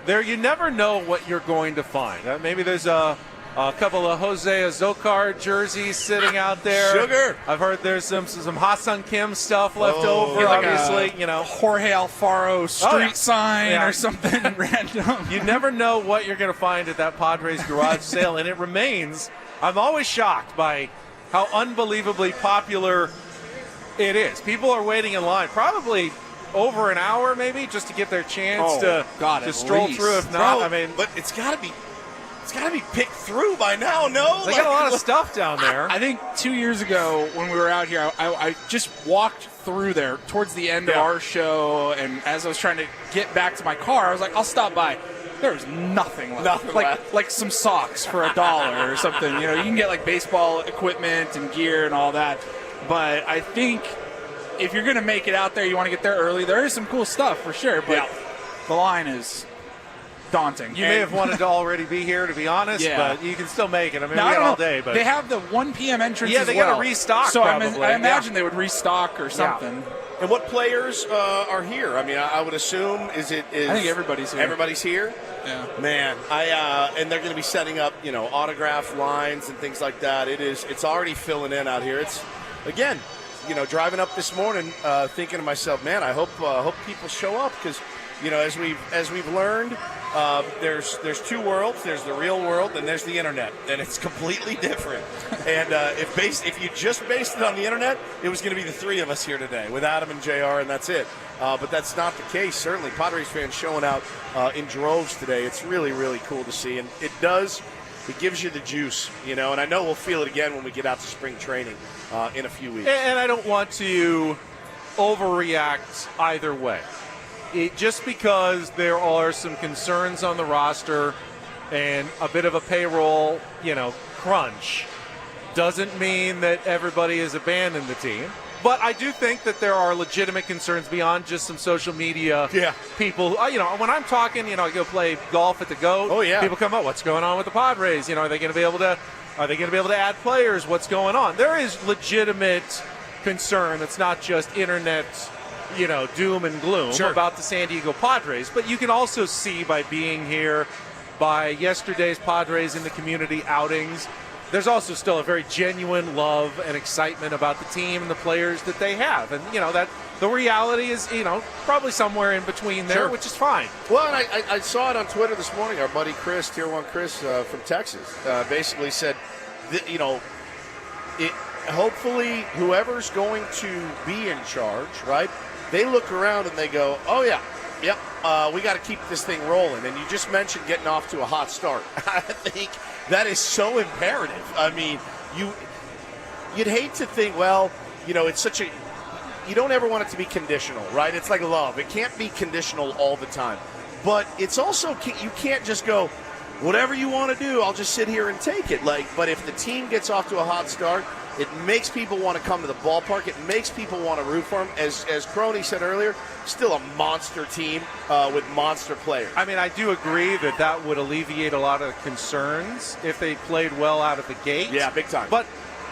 S2: there you never know what you're going to find. Maybe there's a couple of Jose Azocar jerseys sitting out there.
S1: Sugar.
S2: I've heard there's some Ha-Seong Kim stuff left over,
S3: Like
S2: obviously. You know,
S3: Jorge Alfaro street sign
S2: Yeah.
S3: or something random.
S2: you never know what you're going to find at that Padres garage sale, and it remains. I'm always shocked by how unbelievably popular it is. People are waiting in line, probably over an hour, maybe, just to get their chance to
S3: at
S2: stroll
S3: least.
S2: through. If not,
S1: Bro,
S2: I mean,
S1: but it's got to be picked through by now. No,
S2: they got a lot of stuff down there.
S3: I think 2 years ago when we were out here, I just walked through there towards the end of our show, and as I was trying to get back to my car, I was like, I'll stop by. There's nothing left.
S1: Nothing left.
S3: Like some socks for $1 or something. You know, you can get like baseball equipment and gear and all that. But I think if you're going to make it out there, you want to get there early. There is some cool stuff for sure, but the line is daunting.
S2: You may have wanted to already be here, to be honest, but you can still make it. I mean,
S3: Now,
S2: we
S3: I
S2: got
S3: don't
S2: all
S3: know.
S2: day. But
S3: they have the 1 p.m. entrance
S2: Yeah,
S3: as
S2: they
S3: well.
S2: gotta restock
S3: So
S2: probably.
S3: I imagine
S2: Yeah.
S3: they would restock or something.
S1: And what players are here? I mean, I would assume I
S3: I think everybody's here.
S1: Everybody's here.
S3: Yeah.
S1: Man, and they're going to be setting up, autograph lines and things like that. It's already filling in out here. It's again, driving up this morning, thinking to myself, man, I hope people show up because, as we've learned, there's two worlds. There's the real world and there's the internet, and it's completely different. And if you just based it on the internet, it was going to be the three of us here today with Adam and JR, and that's it. But that's not the case. Certainly, Padres fans showing out in droves today. It's really, really cool to see, and it gives you the juice, and I know we'll feel it again when we get out to spring training in a few weeks.
S2: And I don't want to overreact either way. Just because there are some concerns on the roster and a bit of a payroll, crunch, doesn't mean that everybody has abandoned the team. But I do think that there are legitimate concerns beyond just some social media people. When I'm talking, I go play golf at the GOAT.
S1: Oh, yeah.
S2: People come up, what's going on with the Padres? Are they going to be able to add players? What's going on? There is legitimate concern. It's not just internet, doom and gloom about the San Diego Padres. But you can also see by being here, by yesterday's Padres in the community outings, there's also still a very genuine love and excitement about the team and the players that they have. And, that the reality is, probably somewhere in between there, which is fine.
S1: Well, and I saw it on Twitter this morning. Our buddy Chris, Tier 1 Chris from Texas, basically said, hopefully whoever's going to be in charge, right, they look around and they go, oh, yeah, we got to keep this thing rolling. And you just mentioned getting off to a hot start. I think that is so imperative. I mean, you'd hate to think, well, it's such a, you don't ever want it to be conditional, right? It's like love. It can't be conditional all the time. But it's also, you can't just go, whatever you want to do, I'll just sit here and take it. But if the team gets off to a hot start, it makes people want to come to the ballpark. It makes people want to root for them. As Croney said earlier, still a monster team with monster players.
S2: I mean, I do agree that would alleviate a lot of concerns if they played well out of the gate.
S1: Yeah, big time.
S2: But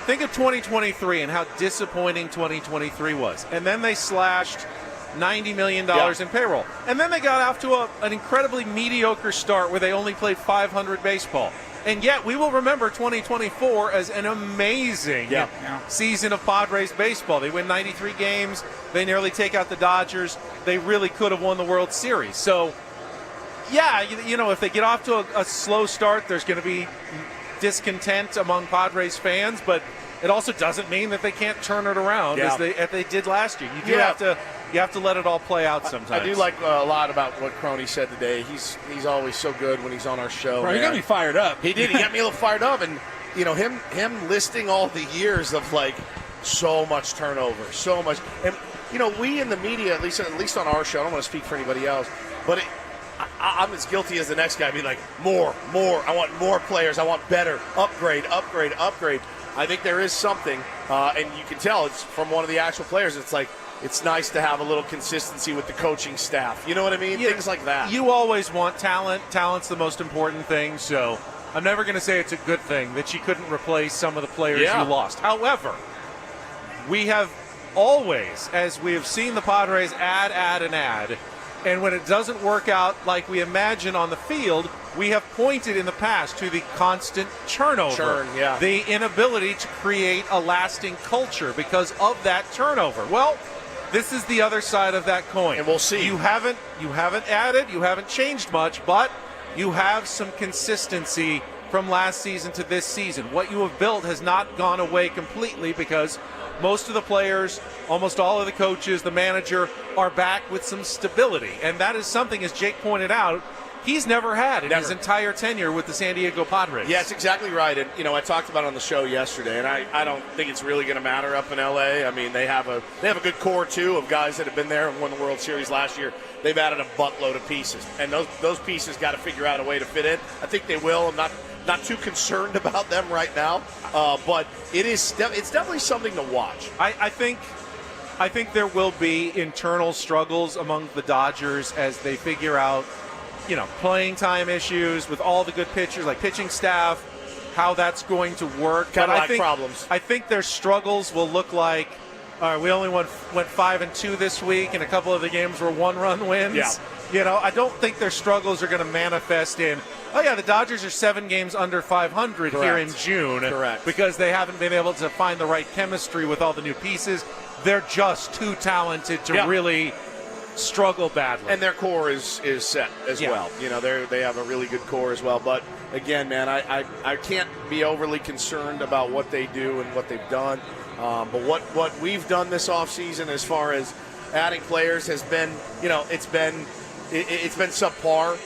S2: think of 2023 and how disappointing 2023 was. And then they slashed $90 million in payroll. And then they got off to an incredibly mediocre start where they only played 500 baseball. And yet we will remember 2024 as an amazing season of Padres baseball. They win 93 games. They nearly take out the Dodgers. They really could have won the World Series. So, yeah, if they get off to a slow start, there's going to be discontent among Padres fans, but it also doesn't mean that they can't turn it around as they did last year. You have to let it all play out sometimes.
S1: I do like a lot about what Croney said today. He's always so good when he's on our show.
S3: Bro, he got me fired up.
S1: He did. He got me a little fired up, and him listing all the years of so much turnover, so much, and we in the media, at least on our show, I don't want to speak for anybody else, but I'm as guilty as the next guy. Be like, more. I want more players. I want better. Upgrade. I think there is something, and you can tell it's from one of the actual players. It's like, it's nice to have a little consistency with the coaching staff. You know what I mean? Things like that.
S2: You always want talent. Talent's the most important thing, so I'm never going to say it's a good thing that you couldn't replace some of the players you lost. However, we have always, as we have seen the Padres add, and when it doesn't work out like we imagine on the field, we have pointed in the past to the constant turnover, the inability to create a lasting culture because of that turnover. Well, this is the other side of that coin.
S1: And we'll see.
S2: You haven't added, you haven't changed much, but you have some consistency from last season to this season. What you have built has not gone away completely because most of the players, almost all of the coaches, the manager, are back with some stability. And that is something, as Jake pointed out, he's never had in his entire tenure with the San Diego Padres.
S1: Yeah, that's exactly right. And, I talked about it on the show yesterday, and I don't think it's really going to matter up in L.A. I mean, they have a good core, too, of guys that have been there and won the World Series last year. They've added a buttload of pieces, and those pieces got to figure out a way to fit in. I think they will. I'm not too concerned about them right now, but it's definitely something to watch.
S2: I think there will be internal struggles among the Dodgers as they figure out, playing time issues with all the good pitchers, like pitching staff, how that's going to work.
S1: Problems.
S2: I think their struggles will look like, we only went 5-2 this week, and a couple of the games were one-run wins. Yeah. I don't think their struggles are going to manifest in, the Dodgers are 7 games under 500 here in June.
S1: Correct.
S2: Because they haven't been able to find the right chemistry with all the new pieces. They're just too talented to really struggle badly.
S1: And their core is set as well. They have a really good core as well. But again, man, I can't be overly concerned about what they do and what they've done. But what we've done this offseason as far as adding players has been, it's been subpar.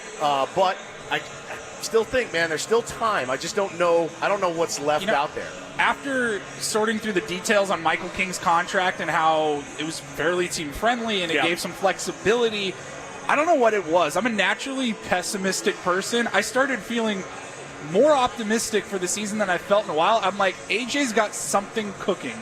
S1: But I still think, man, there's still time. I just don't know. I don't know what's left out there.
S3: After sorting through the details on Michael King's contract and how it was fairly team-friendly and it gave some flexibility, I don't know what it was. I'm a naturally pessimistic person. I started feeling more optimistic for the season than I felt in a while. I'm like, AJ's got something cooking.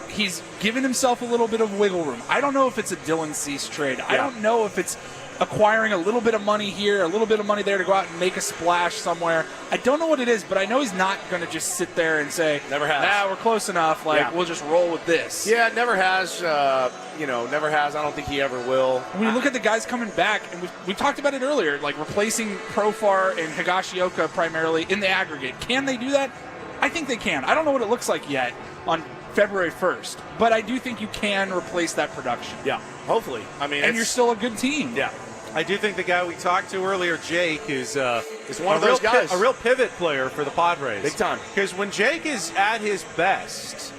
S3: He's given himself a little bit of wiggle room. I don't know if it's a Dylan Cease trade. I don't know if it's acquiring a little bit of money here, a little bit of money there to go out and make a splash somewhere. I don't know what it is, but I know he's not going to just sit there and say,
S1: never has.
S3: We're close enough. We'll just roll with this.
S1: Yeah, never has. Never has. I don't think he ever will.
S3: When you look at the guys coming back, and we talked about it earlier, like replacing Profar and Higashioka primarily in the aggregate. Can they do that? I think they can. I don't know what it looks like yet on February 1st, but I do think you can replace that production.
S1: Yeah, hopefully. I mean,
S3: and you're still a good team.
S1: Yeah.
S2: I do think the guy we talked to earlier, Jake, is
S1: one of those guys.
S2: A real pivot player for the Padres.
S1: Big time.
S2: Because when Jake is at his best,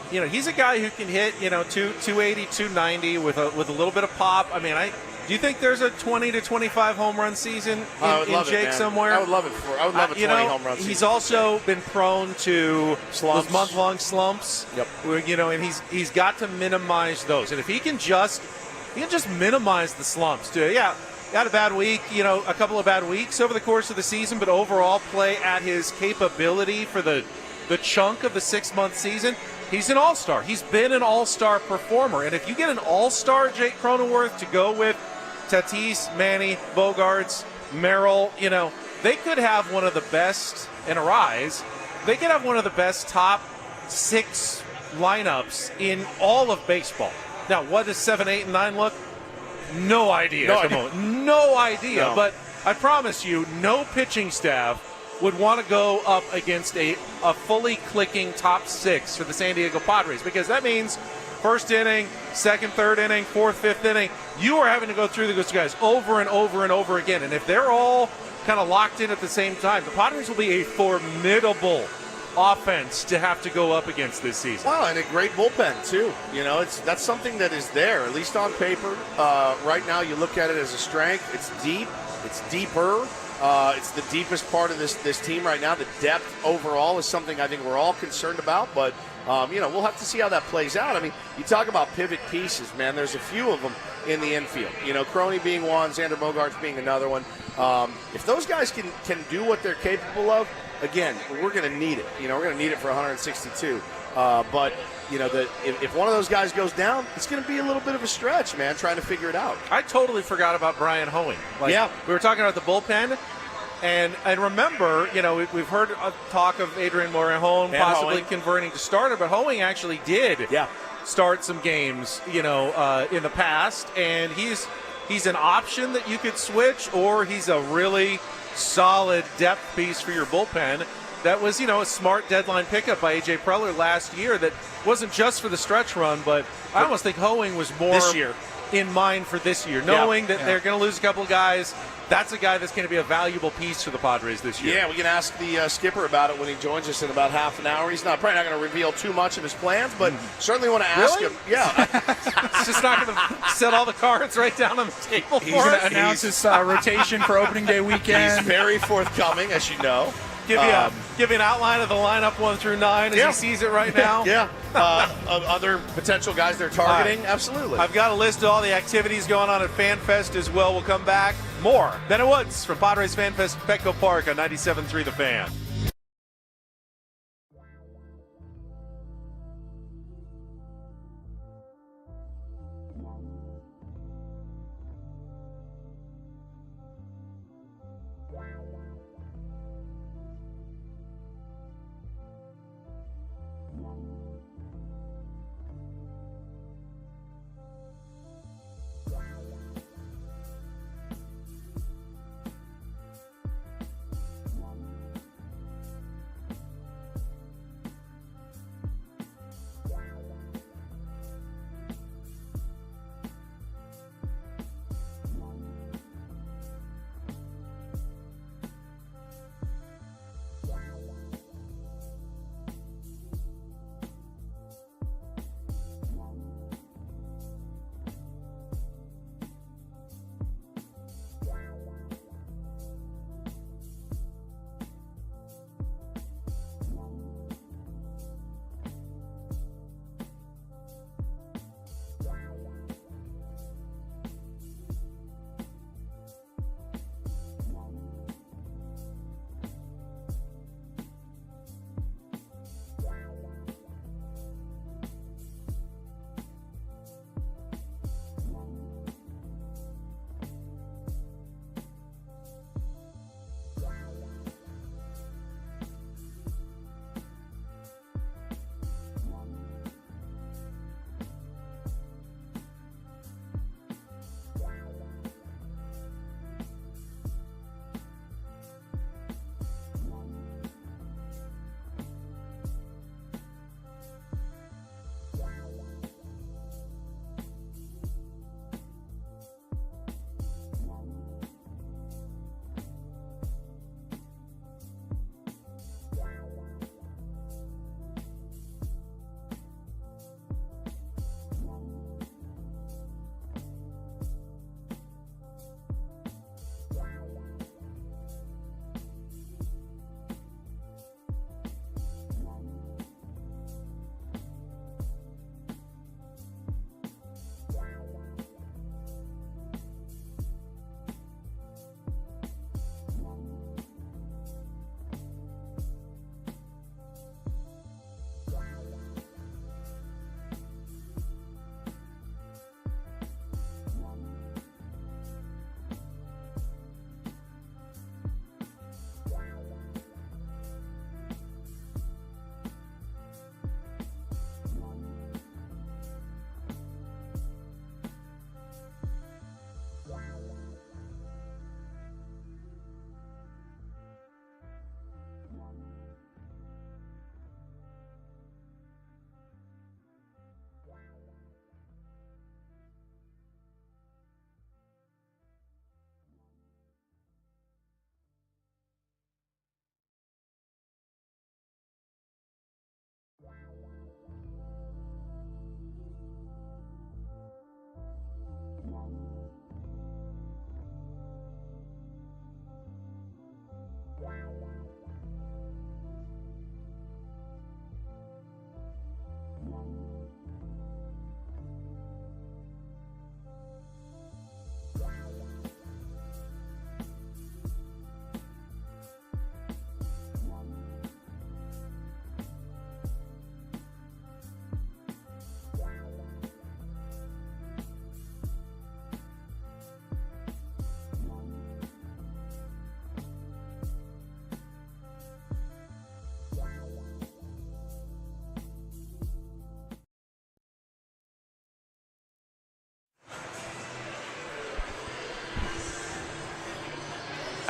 S2: he's a guy who can hit, 280, 290 with a little bit of pop. I mean, Do you think there's a 20 to 25 home run season in Jake
S1: man.
S2: somewhere?
S1: I would love it. I would love a 20 home run season.
S2: He's also been prone to
S1: Slumps.
S2: those month-long slumps.
S1: Yep.
S2: And he's got to minimize those. And if he can just minimize the slumps too. Yeah, got a bad week, a couple of bad weeks over the course of the season, but overall play at his capability for the chunk of the 6-month season. He's an all-star. He's been an all-star performer. And if you get an all-star Jake Cronenworth to go with Tatis, Manny, Bogarts, Merrill, they could have one of the best, and Arise, they could have one of the best top 6 lineups in all of baseball. Now, what does 7, 8, and 9 look? No idea. No idea.
S1: No.
S2: But I promise you, no pitching staff would want to go up against a fully clicking top 6 for the San Diego Padres, because that means first inning, second, third inning, fourth, fifth inning, you are having to go through those guys over and over and over again. And if they're all kind of locked in at the same time, the Padres will be a formidable offense to have to go up against this season.
S1: Wow, and a great bullpen too. That's something that is there, at least on paper. Right now, you look at it as a strength. It's deep. It's deeper. It's the deepest part of this team right now. The depth overall is something I think we're all concerned about, but we'll have to see how that plays out. I mean, you talk about pivot pieces, man. There's a few of them in the infield. Crony being one, Xander Bogaerts being another one. If those guys can do what they're capable of, again, we're going to need it. We're going to need it for 162. But if one of those guys goes down, it's going to be a little bit of a stretch, man, trying to figure it out.
S2: I totally forgot about Brian Hoeing.
S1: Yeah.
S2: We were talking about the bullpen, and remember, we've heard talk of Adrian Morejon possibly converting to starter, but Hoeing actually did start some games, in the past, and he's an option that you could switch, or he's a really solid depth piece for your bullpen. That was, a smart deadline pickup by A.J. Preller last year that wasn't just for the stretch run, but I almost think Hoeing was more
S1: this year
S2: in mind for this year, knowing that they're going to lose a couple of guys. That's a guy that's going to be a valuable piece for the Padres this year.
S1: Yeah, we can ask the skipper about it when he joins us in about half an hour. He's probably not going to reveal too much of his plans, but certainly want to ask him. Yeah.
S2: It's just not going to set all the cards right down on the table for us.
S3: He's going to announce his rotation for opening day weekend.
S1: He's very forthcoming, as you know.
S2: Give you an outline of the lineup 1 through 9 as he sees it right now.
S1: Yeah. Other potential guys they're targeting. Absolutely.
S2: I've got a list of all the activities going on at FanFest as well. We'll come back. More Ben Woods from Padres FanFest Petco Park on 97.3 The Fan.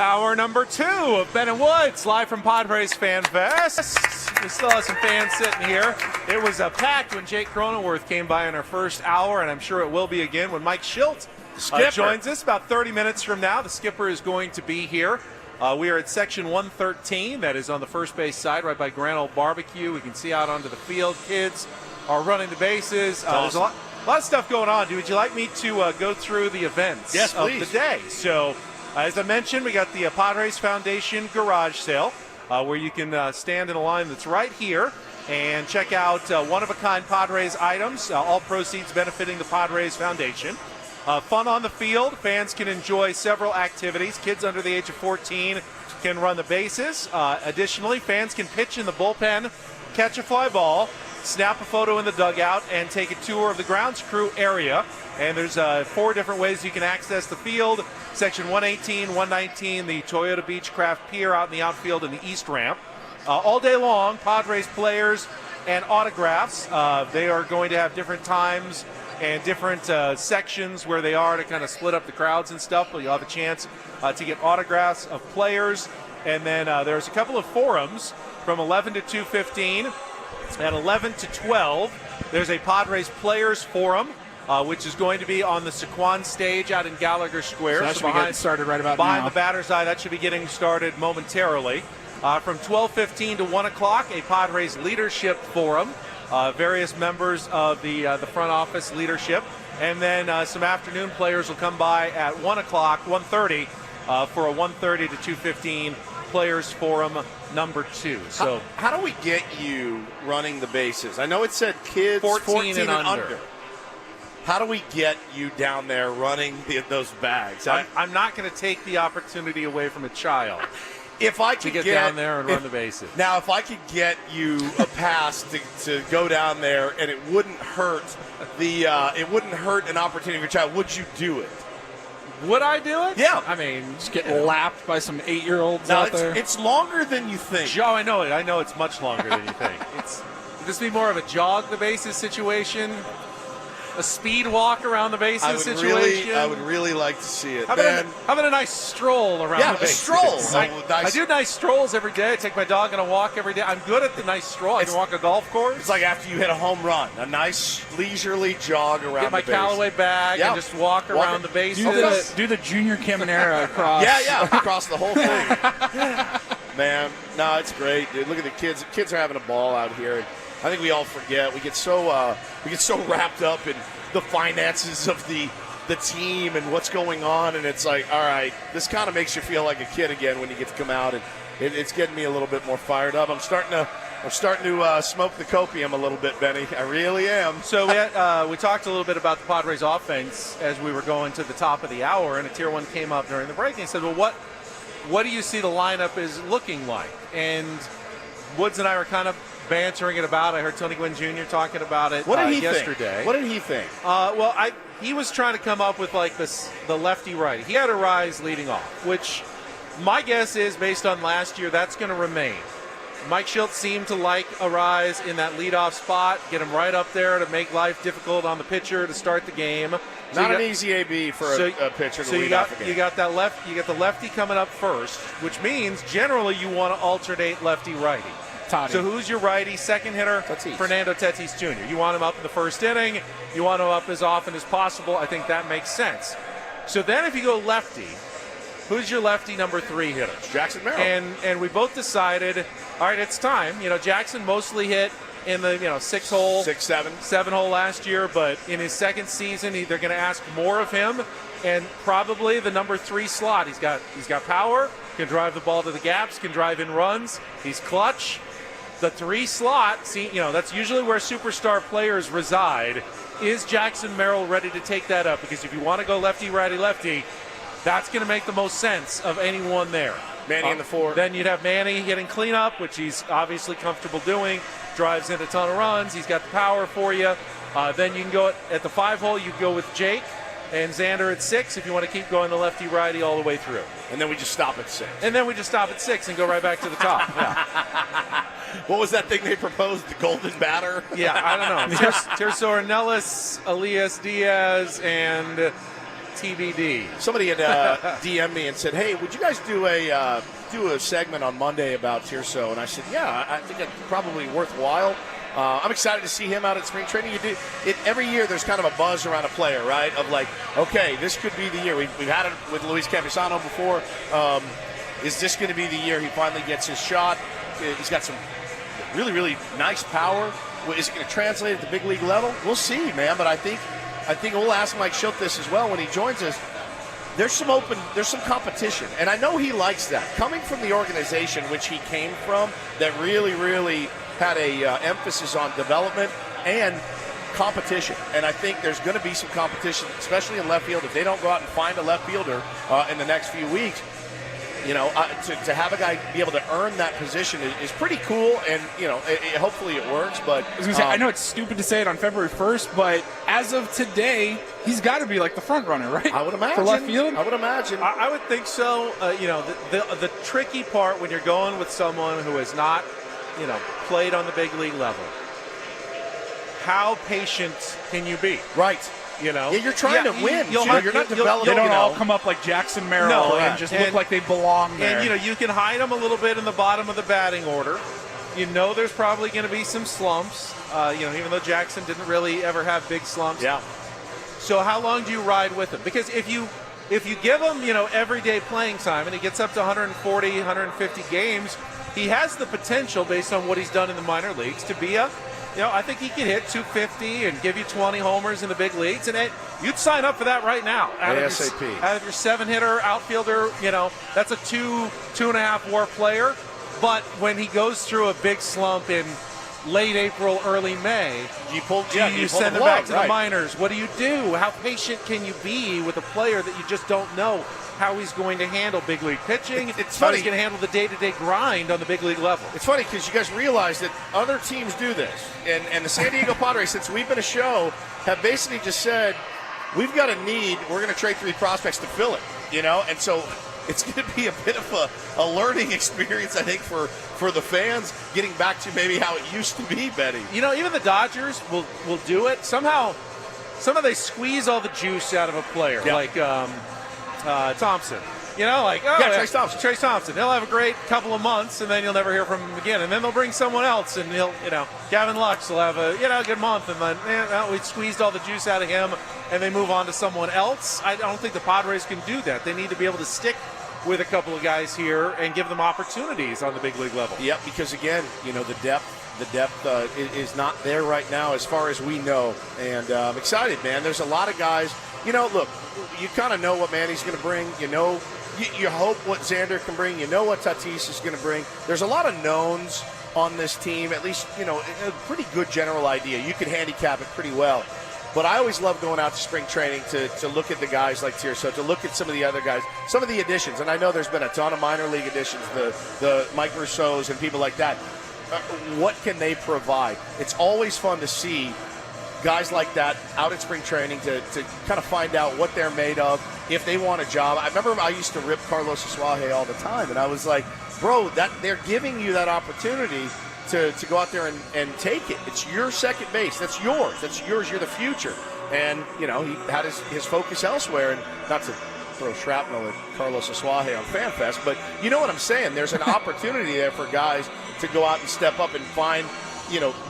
S2: Hour number 2 of Ben and Woods, live from Padres FanFest. We still have some fans sitting here. It was packed when Jake Cronenworth came by in our first hour, and I'm sure it will be again when Mike Shildt joins us about 30 minutes from now. The skipper is going to be here. We are at section 113. That is on the first base side, right by Grand Ole Barbecue. We can see out onto the field. Kids are running the bases. There's a lot of stuff going on. Would you like me to go through the events of the day? So, as I mentioned, we got the Padres Foundation garage sale, where you can stand in a line that's right here and check out one-of-a-kind Padres items, all proceeds benefiting the Padres Foundation. Fun on the field. Fans can enjoy several activities. Kids under the age of 14 can run the bases. Additionally, fans can pitch in the bullpen, catch a fly ball, snap a photo in the dugout, and take a tour of the grounds crew area. And there's 4 different ways you can access the field. Section 118, 119, the Toyota Beechcraft Pier out in the outfield and the east ramp. All day long, Padres players and autographs. They are going to have different times and different sections where they are to kind of split up the crowds and stuff, but you'll have a chance to get autographs of players. And then there's a couple of forums from 11 to 2:15. At 11 to 12, there's a Padres Players Forum, which is going to be on the Sequan stage out in Gallagher Square.
S3: So that should be getting started right about now.
S2: Behind the batter's eye, that should be getting started momentarily. From 12:15 to 1 o'clock, a Padres Leadership Forum. Various members of the front office leadership. And then some afternoon players will come by at 1 o'clock, 1:30, for a 1:30 to 2:15 Players Forum number 2. So
S1: how do we get you running the bases? I know it said kids 14 and under. How do we get you down there running those bags?
S2: I'm not going to take the opportunity away from a child.
S1: If I could
S2: get down there and run the bases.
S1: Now, if I could get you a pass to go down there, and it wouldn't hurt an opportunity for your child, would you do it?
S2: Would I do it?
S1: Yeah.
S2: I mean,
S3: Just get lapped by some 8-year-olds out there.
S1: It's longer than you think.
S2: Joe, I know it. I know it's much longer than you think. Would this be more of a jog the bases situation? A speed walk around the bases situation?
S1: I would really like to see it.
S2: How about a nice stroll around the bases?
S1: Yeah, a stroll.
S2: I do nice strolls every day. I take my dog on a walk every day. I'm good at the nice stroll. I can walk a golf course.
S1: It's like after you hit a home run, a nice leisurely jog around
S2: Get my
S1: the bases.
S2: Callaway bag and just walk around the bases.
S3: Do the Junior Caminera across.
S1: Yeah, across the whole thing. Man, no, it's great, dude. Look at the kids. The kids are having a ball out here. And I think we all forget. We get so wrapped up in the finances of the team and what's going on, and it's like, all right, this kind of makes you feel like a kid again when you get to come out, and it's getting me a little bit more fired up. I'm starting to smoke the copium a little bit, Benny. I really am.
S2: So we talked a little bit about the Padres offense as we were going to the top of the hour, and a tier 1 came up during the break, and he said, well, what do you see the lineup is looking like? And Woods and I were kind of bantering it about. I heard Tony Gwynn Jr. talking about it yesterday.
S1: Think? What did he think?
S2: He was trying to come up with like the lefty-righty. He had Arise leading off, which my guess is based on last year, that's going to remain. Mike Shildt seemed to like Arise in that leadoff spot, get him right up there to make life difficult on the pitcher to start the game.
S1: Not an easy AB for a pitcher to lead off again.
S2: You got the lefty coming up first, which means generally you want to alternate lefty-righty.
S3: Toddy.
S2: So who's your righty? Second hitter,
S1: Tatis.
S2: Fernando Tatis Jr. You want him up in the first inning. You want him up as often as possible. I think that makes sense. So then if you go lefty, who's your lefty number 3 hitter?
S1: Jackson Merrill.
S2: And we both decided, all right, it's time. Jackson mostly hit in the 6-hole, 7-hole last year, but in his second season, they're going to ask more of him, and probably the number 3 slot. He's got power, can drive the ball to the gaps, can drive in runs. He's clutch. The 3 slot, that's usually where superstar players reside. Is Jackson Merrill ready to take that up? Because if you want to go lefty, righty, lefty, that's going to make the most sense of anyone there.
S1: Manny in the 4.
S2: Then you'd have Manny hitting cleanup, which he's obviously comfortable doing. Drives in a ton of runs. He's got the power for you. Then you can go at the 5-hole. You go with Jake and Xander at 6 if you want to keep going the lefty-righty all the way through.
S1: And then we just stop at 6.
S2: And then we just stop at 6 and go right back to the top. Yeah.
S1: What was that thing they proposed? The golden batter?
S2: Yeah, I don't know. Tirso Ornelas, Elias Diaz, and TBD.
S1: Somebody had DM'd me and said, "Hey, would you guys do a segment on Monday about Tirso?" And I said, "Yeah, I think it's probably worthwhile." I'm excited to see him out at spring training. You do it every year. There's kind of a buzz around a player, right? Of like, okay, this could be the year. We've had it with Luis Campusano before. Is this going to be the year he finally gets his shot? He's got some really, really nice power. Is it going to translate at the big league level? We'll see, man. But I think we'll ask Mike Shildt this as well when he joins us. There's some competition, and I know he likes that. Coming from the organization which he came from, that really, really had a emphasis on development and competition. And I think there's going to be some competition, especially in left field. If they don't go out and find a left fielder in the next few weeks, to have a guy be able to earn that position is pretty cool, and hopefully it works. But
S3: I was gonna say, I know it's stupid to say it on February 1st, but as of today, he's got to be like the front runner, right?
S1: I would imagine
S3: for left field.
S1: I would imagine.
S2: I would think so. The tricky part when you're going with someone who has not, played on the big league level, how patient can you be?
S1: Right.
S2: Yeah,
S1: you're trying to win. You're not developing.
S3: They don't all come up like Jackson Merrill and just look like they belong there.
S2: And you can hide them a little bit in the bottom of the batting order. There's probably going to be some slumps. Even though Jackson didn't really ever have big slumps.
S1: Yeah.
S2: So how long do you ride with him? Because if you give him everyday playing time and he gets up to 140, 150 games, he has the potential based on what he's done in the minor leagues to be I think he could hit 250 and give you 20 homers in the big leagues, and you'd sign up for that right now. Out of your 7-hitter outfielder, that's a 2.5 WAR player. But when he goes through a big slump in late April, early May, you send him back to the minors. What do you do? How patient can you be with a player that you just don't know how he's going to handle big league pitching?
S1: It's
S2: how
S1: funny.
S2: he's going to handle the day-to-day grind on the big league level.
S1: It's funny because you guys realize that other teams do this. And the San Diego Padres, since we've been a show, have basically just said, we've got a need, we're going to trade 3 prospects to fill it. And so it's going to be a bit of a learning experience, I think, for the fans, getting back to maybe how it used to be, Betty.
S2: Even the Dodgers will do it. Somehow they squeeze all the juice out of a player, like Thompson.
S1: Trace Thompson.
S2: Trace Thompson. He'll have a great couple of months, and then you'll never hear from him again. And then they'll bring someone else, and Gavin Lux will have a good month, and then we squeezed all the juice out of him, and they move on to someone else. I don't think the Padres can do that. They need to be able to stick with a couple of guys here and give them opportunities on the big league level.
S1: Yep, because again, the depth is not there right now as far as we know, and I'm excited, man. There's a lot of guys. Look, you kind of know what Manny's going to bring. You hope what Xander can bring. You know what Tatis is going to bring. There's a lot of knowns on this team, at least, a pretty good general idea. You can handicap it pretty well. But I always love going out to spring training to look at the guys like Tirso, to look at some of the other guys, some of the additions. And I know there's been a ton of minor league additions, the Mike Rousseaus and people like that. What can they provide? It's always fun to see guys like that out at spring training to kind of find out what they're made of, if they want a job. I remember I used to rip Carlos Asuaje all the time, and I was like, bro, that they're giving you that opportunity to go out there and take it. It's your second base. That's yours. You're the future. And, he had his focus elsewhere, and not to throw shrapnel at Carlos Asuaje on FanFest, but you know what I'm saying. There's an opportunity there for guys to go out and step up and find,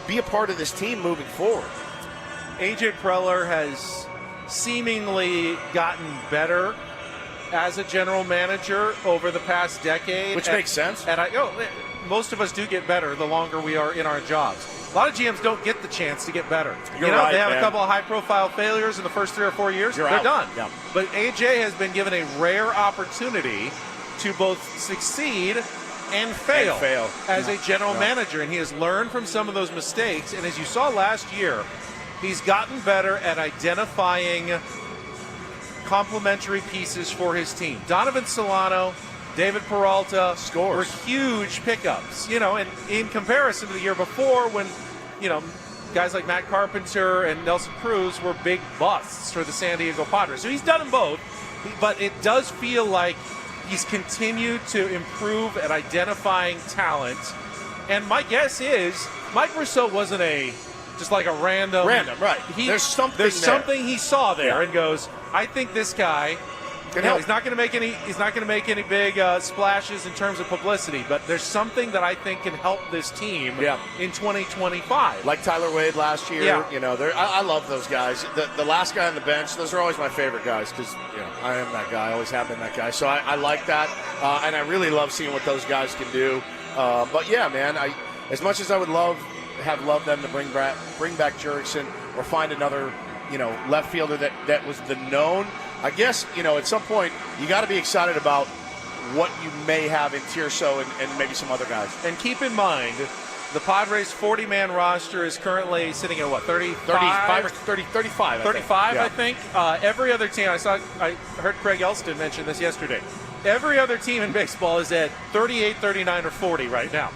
S1: be a part of this team moving forward.
S2: A.J. Preller has seemingly gotten better as a general manager over the past decade.
S1: Which makes sense.
S2: And most of us do get better the longer we are in our jobs. A lot of GMs don't get the chance to get better.
S1: You're right,
S2: they have
S1: man.
S2: a couple of high-profile failures in the first 3 or 4 years.
S1: They're
S2: done.
S1: Yeah.
S2: But A.J. has been given a rare opportunity to both succeed and fail as a general manager. And he has learned from some of those mistakes. And as you saw last year, he's gotten better at identifying complementary pieces for his team. Donovan Solano, David Peralta were huge pickups, and in comparison to the year before when, guys like Matt Carpenter and Nelson Cruz were big busts for the San Diego Padres. So he's done them both, but it does feel like he's continued to improve at identifying talent. And my guess is Mike Rousseau wasn't a just like a random.
S1: Right. There's something
S2: he saw there and goes, I think this guy. He's not going to make any. He's not going to make any big splashes in terms of publicity, but there's something that I think can help this team in 2025.
S1: Like Tyler Wade last year.
S2: Yeah.
S1: You know, I love those guys. The last guy on the bench, those are always my favorite guys because I am that guy. I always have been that guy. So I like that, and I really love seeing what those guys can do. But yeah, man, as much as I would have loved them to bring back Jurickson or find another left fielder that was the known. I guess, at some point, you got to be excited about what you may have in Tirso and maybe some other guys.
S2: And keep in mind, the Padres' 40-man roster is currently sitting at, 35?
S1: 35,
S2: 35, I think. Every other team, I heard Craig Elston mention this yesterday. Every other team in baseball is at 38, 39, or 40 right now.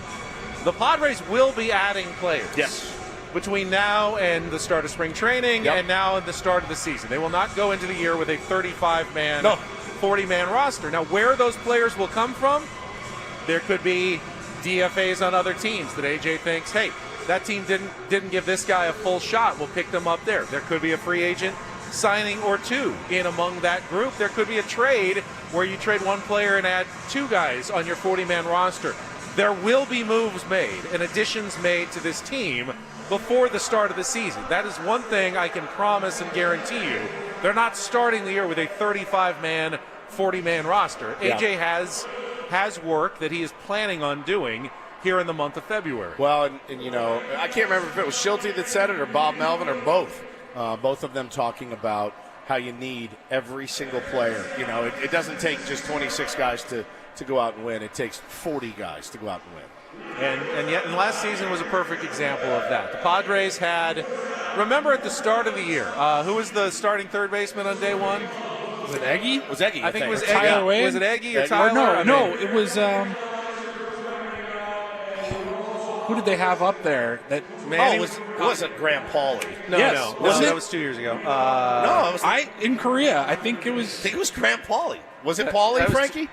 S2: The Padres will be adding players.
S1: Yes.
S2: Between now and the start of spring training and now and the start of the season. They will not go into the year with a 35-man, 40-man roster. Now, where those players will come from, there could be DFAs on other teams that AJ thinks, hey, that team didn't give this guy a full shot. We'll pick them up there. There could be a free agent signing or two in among that group. There could be a trade where you trade one player and add two guys on your 40-man roster. There will be moves made and additions made to this team before the start of the season. That is one thing I can promise and guarantee you. They're not starting the year with a 35-man, 40-man roster. AJ has work that he is planning on doing here in the month of February.
S1: Well, and I can't remember if it was Shildt that said it or Bob Melvin or both. Both of them talking about how you need every single player. It doesn't take just 26 guys to go out and win. It takes 40 guys to go out and win.
S2: And last season was a perfect example of that. The Padres had, remember at the start of the year, who was the starting third baseman on day one?
S1: Was it Eggy? It was Eggy.
S2: I think it was
S3: Tyler
S2: Eggy.
S3: Wade?
S2: Was it Eggy or
S3: Or
S2: Tyler?
S3: no, it was. Who did they have up there? That
S1: it wasn't Graham Pauley.
S2: No,
S3: Yes,
S2: no,
S3: wasn't
S2: that
S3: it?
S2: was 2 years ago.
S1: No, it was.
S3: in Korea. I think it was.
S1: I think it was Graham Pauley. Was it Pauley,
S2: that was-
S1: Frankie?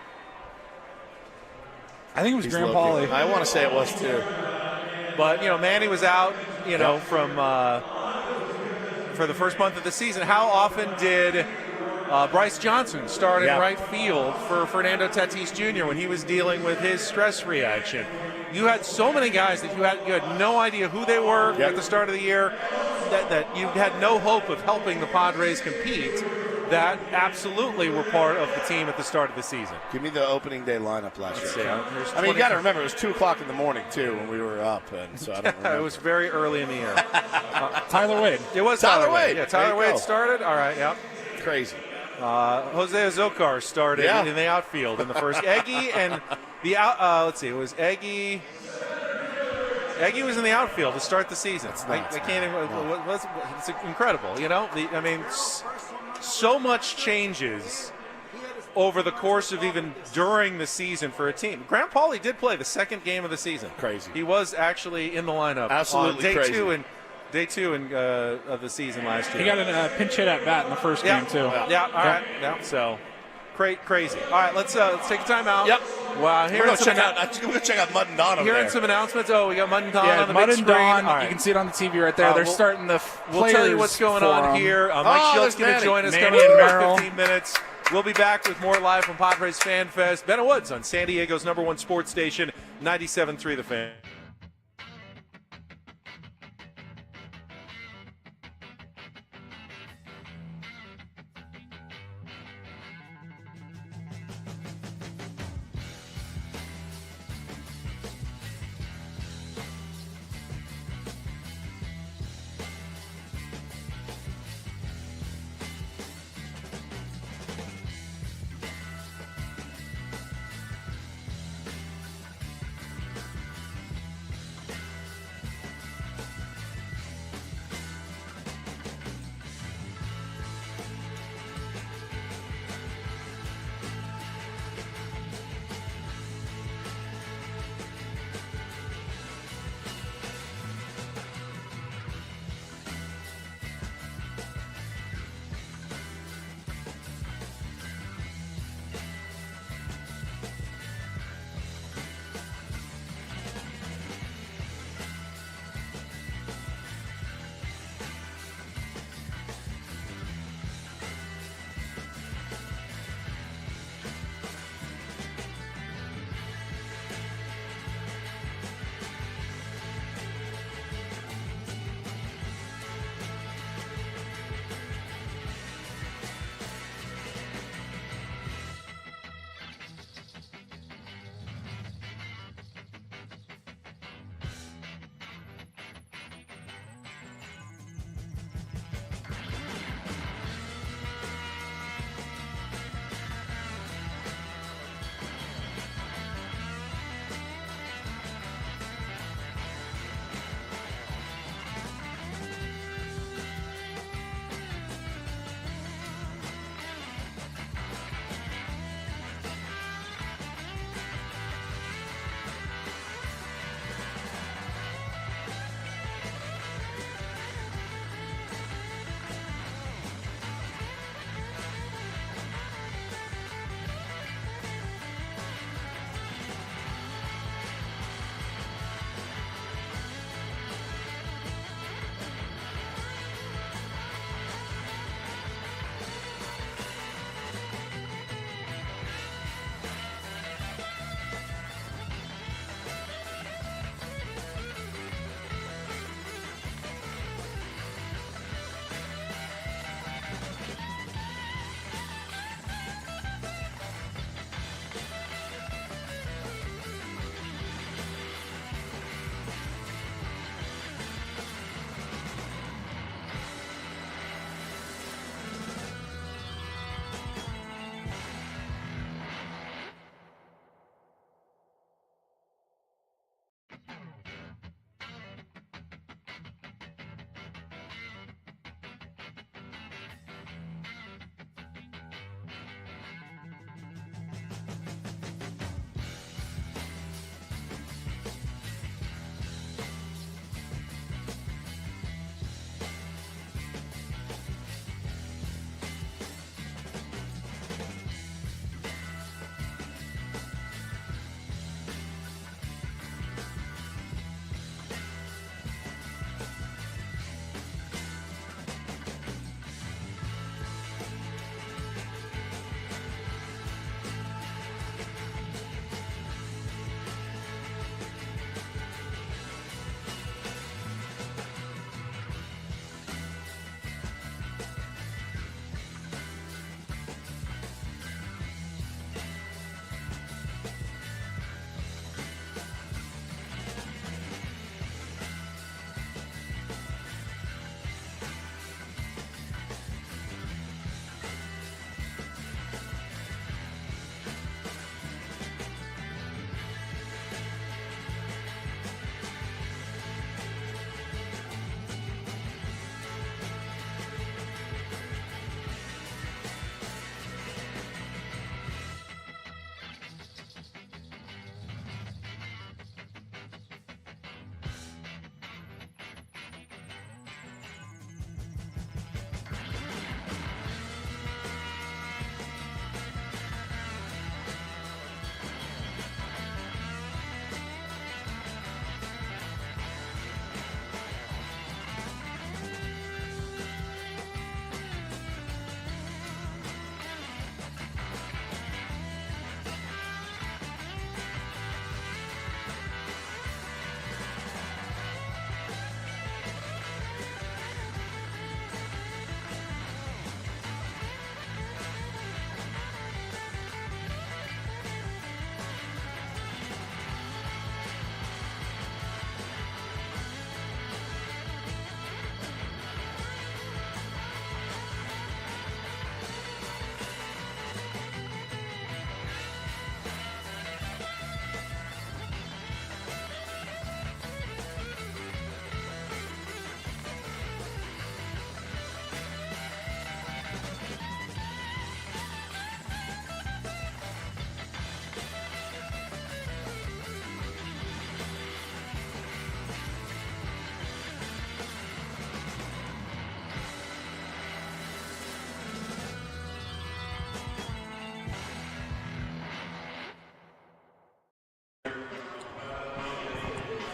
S3: I think it was Graham Pauley.
S1: I want to say it was too.
S2: But Manny was out. From for the first month of the season. How often did Bryce Johnson start in right field for Fernando Tatis Jr. when he was dealing with his stress reaction? You had so many guys that you had no idea who they were at the start of the year. That you had no hope of helping the Padres compete. That absolutely were part of the team at the start of the season.
S1: Give me the opening day lineup last year.
S2: I
S1: You got to remember, it was 2 o'clock in the morning, too, when we were up, and so I don't remember.
S2: It was very early in the year.
S3: Tyler Wade.
S2: It was
S1: Tyler Wade.
S2: Yeah, Tyler
S1: There you
S2: Wade
S1: go.
S2: started. All right, yeah.
S1: Crazy.
S2: Jose Azocar started in the outfield in the first. Eggy and the let's see, it was Eggy. Eggy was in the outfield to start the season. I can't even. It's incredible, so much changes over the course of even during the season for a team. Graham Pauley did play the second game of the season.
S1: Crazy.
S2: He was actually in the lineup.
S1: Absolutely
S2: on
S1: crazy.
S2: Day two of the season last year.
S3: He got a pinch hit at bat in the first game too.
S2: Yeah. All right. Yeah. So crazy. All right. Let's take a timeout.
S1: Yep.
S2: Wow.
S1: We're going to check out Mud and Don over
S2: Hearing
S1: there.
S2: some announcements. Oh, we got Mud and Don on the
S3: Mud
S2: big
S3: and
S2: screen.
S3: Don.
S2: All right.
S3: You can see it on the TV right there. They're starting the
S2: We'll tell you what's going on here. Mike Shildt's going to join us
S3: Manny
S2: coming in
S3: and
S2: about
S3: Merrill.
S2: 15 minutes. We'll be back with more live from Padres FanFest. Ben Woods on San Diego's #1 sports station, 97.3 The Fan.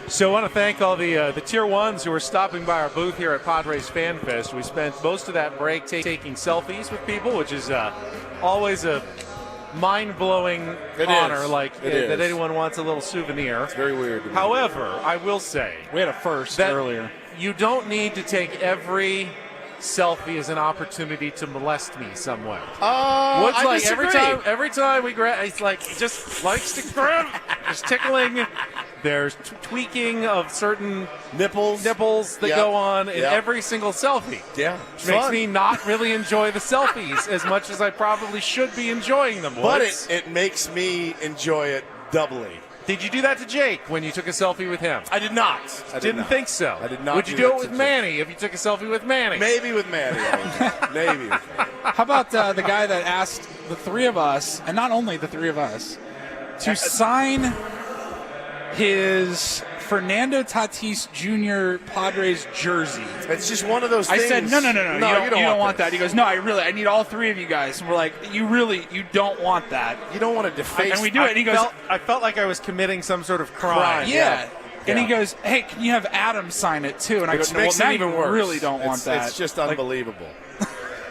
S2: So I want to thank all the Tier 1s who are stopping by our booth here at Padres FanFest. We spent most of that break taking selfies with people, which is always a mind-blowing honor, that anyone wants a little souvenir.
S1: It's very weird.
S2: However, I will say
S3: We had a first
S2: that
S3: earlier.
S2: you don't need to take every selfie as an opportunity to molest me some way. What's
S1: I
S2: like
S1: disagree.
S2: every time we grab, it's like he just likes to grab, just tickling. There's tweaking of certain
S1: Nipples
S2: that
S1: Yep.
S2: go on in
S1: Yep.
S2: every single selfie.
S1: Yeah,
S2: Which makes me not really enjoy the selfies as much as I probably should be enjoying them.
S1: but
S2: Woods.
S1: it makes me enjoy it doubly.
S2: Did you do that to Jake when you took a selfie with him?
S1: I did not. I did
S2: Didn't
S1: not.
S2: think so.
S1: I did not.
S2: Would you
S1: do
S2: do
S1: that
S2: it with
S1: to
S2: Manny if you took a selfie with Manny?
S1: Maybe with Manny. Maybe.
S3: How about the guy that asked the three of us, and not only the three of us, to sign his Fernando Tatis Jr. Padres jersey?
S1: It's just one of those
S3: I
S1: things.
S3: said, no, you don't want
S1: this.
S3: that. He goes, no, I need all three of you guys. And we're like, you don't want that.
S1: You don't want to deface.
S3: And we do it, and he goes,
S2: I felt like I was committing some sort of crime.
S3: yeah. And he
S1: Yeah.
S3: goes, hey, can you have Adam sign it too? And I go,
S1: Which
S3: no, well,
S1: makes
S3: now
S1: it even
S3: you
S1: worse.
S3: really don't want that.
S1: It's just
S3: Like,
S1: unbelievable.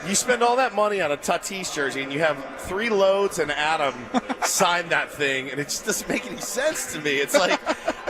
S1: You spend all that money on a Tatis jersey, and you have 3 loads, and Adam signed that thing, and it just doesn't make any sense to me. It's like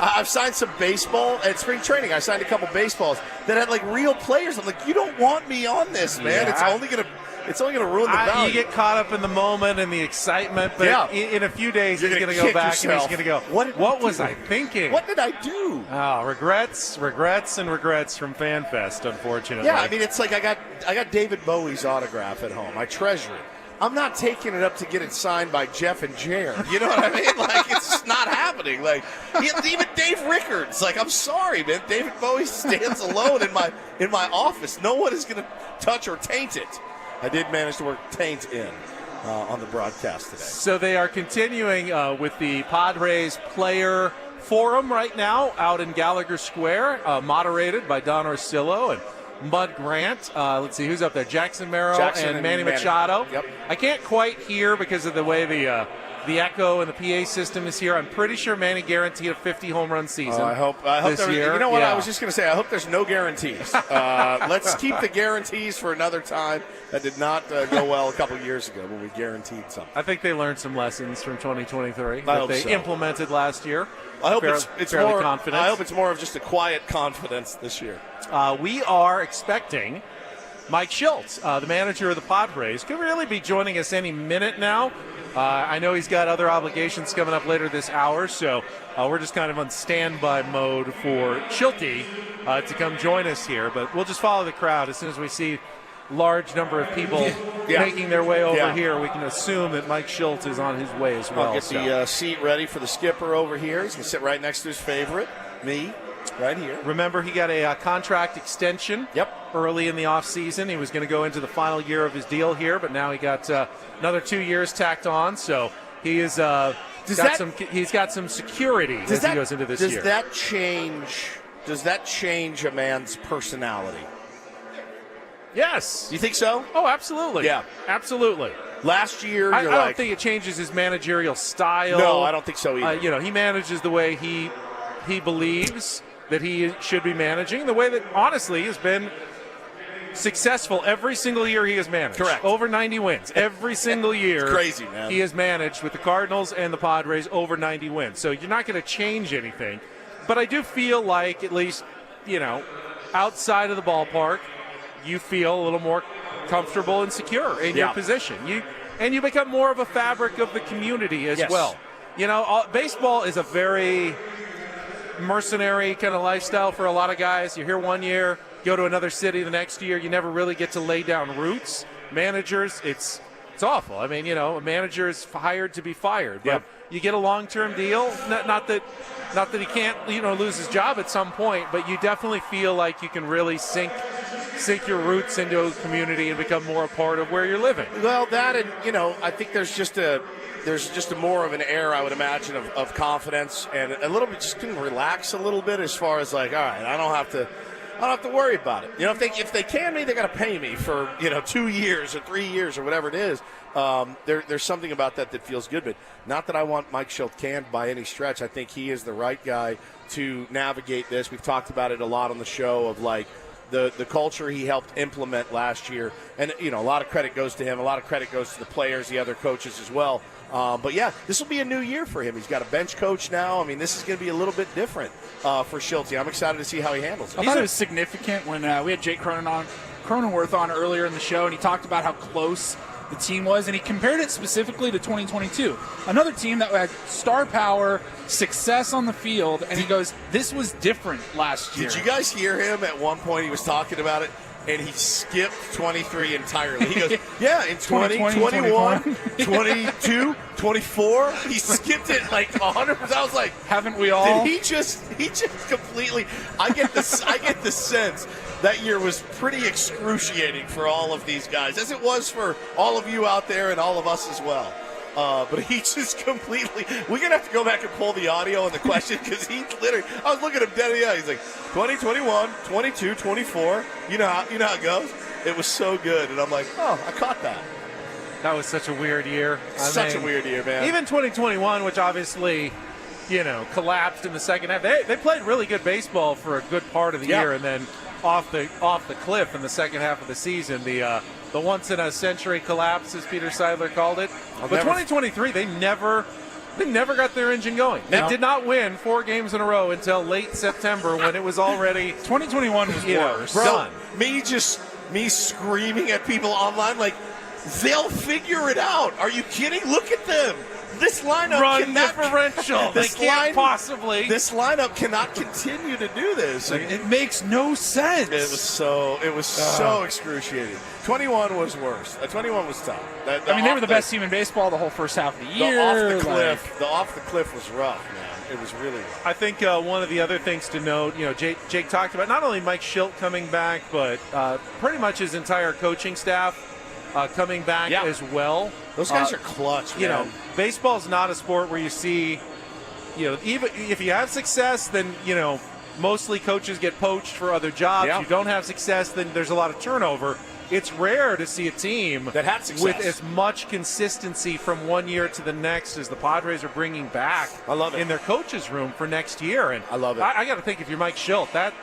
S1: I've signed some baseball at spring training. I signed a couple baseballs that had like real players. I'm like, you don't want me on this, man.
S2: Yeah.
S1: It's only gonna ruin the value.
S2: You get caught up in the moment and the excitement, but
S1: Yeah.
S2: in a few days
S1: You're
S2: he's
S1: gonna
S2: going to go
S1: kick
S2: back and
S1: yourself.
S2: he's going to go, what was I thinking?
S1: What did I do?
S2: Oh, regrets from FanFest, unfortunately.
S1: Yeah, I mean, it's like I got David Bowie's autograph at home. I treasure it. I'm not taking it up to get it signed by Jeff and Jared. You know what I mean? Like, it's just not happening. Like, even Dave Rickards. Like, I'm sorry, man. David Bowie stands alone in my office. No one is going to touch or taint it. I did manage to work taint in on the broadcast today.
S2: So they are continuing with the Padres player forum right now out in Gallagher Square, moderated by Don Orsillo and Mud Grant. Let's see who's up there. Jackson Merrill and Manny Machado.
S1: Yep.
S2: I can't quite hear because of the way the echo and the PA system is here. I'm pretty sure Manny guaranteed a 50 home run season.
S1: I hope
S2: this
S1: there,
S2: year.
S1: You know what?
S2: Yeah.
S1: I was just going to say, I hope there's no guarantees. Let's keep the guarantees for another time. That did not go well a couple years ago when we guaranteed something.
S2: I think they learned some lessons from 2023
S1: I
S2: that
S1: hope
S2: they
S1: so.
S2: implemented last year.
S1: I hope
S2: it's fairly
S1: more
S2: confident.
S1: I hope it's more of just a quiet confidence this year.
S2: We are expecting Mike Shildt, the manager of the Padres, could really be joining us any minute now. I know he's got other obligations coming up later this hour, so we're just kind of on standby mode for Shilty to come join us here. But we'll just follow the crowd. As soon as we see large number of people making their way over here, we can assume that Mike Shildt is on his way as well.
S1: I'll get the seat ready for the skipper over here. He's going to sit right next to his favorite, me, right here.
S2: Remember, he got a contract extension early in the offseason. He was going to go into the final year of his deal here, but now he got another 2 years tacked on. So he is he's got some security as he goes into this year.
S1: Does that change a man's personality?
S2: Yes.
S1: You think so?
S2: Oh, absolutely.
S1: Yeah.
S2: Absolutely.
S1: Last year,
S2: I don't think it changes his managerial style.
S1: No, I don't think so either.
S2: He manages the way he believes that he should be managing, the way that, honestly, has been successful every single year he has managed.
S1: Correct.
S2: Over 90 wins. Every single year.
S1: It's crazy, man.
S2: He has managed with the Cardinals and the Padres over 90 wins. So you're not going to change anything. But I do feel like, at least, outside of the ballpark, you feel a little more comfortable and secure in your position. You become more of a fabric of the community as well. Baseball is a very mercenary kind of lifestyle for a lot of guys. You're here one year, go to another city the next year. You never really get to lay down roots. Managers, it's awful. I mean, a manager is hired to be fired. But you get a long-term deal. Not that he can't, lose his job at some point, but you definitely feel like you can really sink your roots into a community and become more a part of where you're living.
S1: Well, that and I think there's just a more of an air, I would imagine, of confidence and a little bit just can relax a little bit as far as like, all right, I don't have I don't have to worry about it. You know, if they can me, they got to pay me for 2 years or 3 years or whatever it is. There's something about that feels good, but not that I want Mike Shildt canned by any stretch. I think he is the right guy to navigate this. We've talked about it a lot on the show of like the culture he helped implement last year, and a lot of credit goes to him. A lot of credit goes to the players, the other coaches as well. But yeah, this will be a new year for him. He's got a bench coach now. I mean, this is going to be a little bit different for Shildt. I'm excited to see how he handles it.
S3: I thought it was significant when we had Jake Cronenworth on earlier in the show, and he talked about how close the team was, and he compared it specifically to 2022. Another team that had star power, success on the field, and he goes, this was different last year.
S1: Did you guys hear him at one point? He was talking about it, and he skipped 23 entirely. He goes, yeah, in 20, 21, 22, 24, he skipped it like 100%. I was like,
S3: haven't we all?
S1: Did he just completely, I get the sense that year was pretty excruciating for all of these guys, as it was for all of you out there and all of us as well. But he just completely, we're going to have to go back and pull the audio and the question, because he literally, I was looking at him dead in the eye. He's like, 20, 21, 22, 24. You know how it goes? It was so good. And I'm like, oh, I caught that.
S2: That was such a weird year.
S1: Such a weird year, man.
S2: Even 2021, which obviously, collapsed in the second half. They played really good baseball for a good part of the year, and then off the cliff in the second half of the season. The once in a century collapse, as Peter Seidler called it. But 2023, they never got their engine going. They did not win 4 games in a row until late September, when it was already
S3: 2021 was worse.
S2: Done.
S1: Me screaming at people online like, they'll figure it out. Are you kidding? Look at them. This lineup
S2: run
S1: cannot,
S2: differential. They can't possibly.
S1: This lineup cannot continue to do this.
S3: It makes no sense.
S1: It was so excruciating. 21 was worse. 21 was tough.
S3: They were the best team in baseball the whole first half of the year.
S1: The off the cliff was rough, man. It was really rough.
S2: I think one of the other things to note, Jake talked about not only Mike Shildt coming back, but pretty much his entire coaching staff coming back as well.
S1: Those guys are clutch, man.
S2: Baseball is not a sport where you see, even if you have success, then, mostly coaches get poached for other jobs.
S1: Yeah.
S2: You don't have success, then there's a lot of turnover. It's rare to see a team
S1: that had success
S2: with as much consistency from one year to the next as the Padres are bringing back.
S1: I love it.
S2: In their coaches' room for next year. And
S1: I love it.
S2: I got to think, if you're Mike Shildt,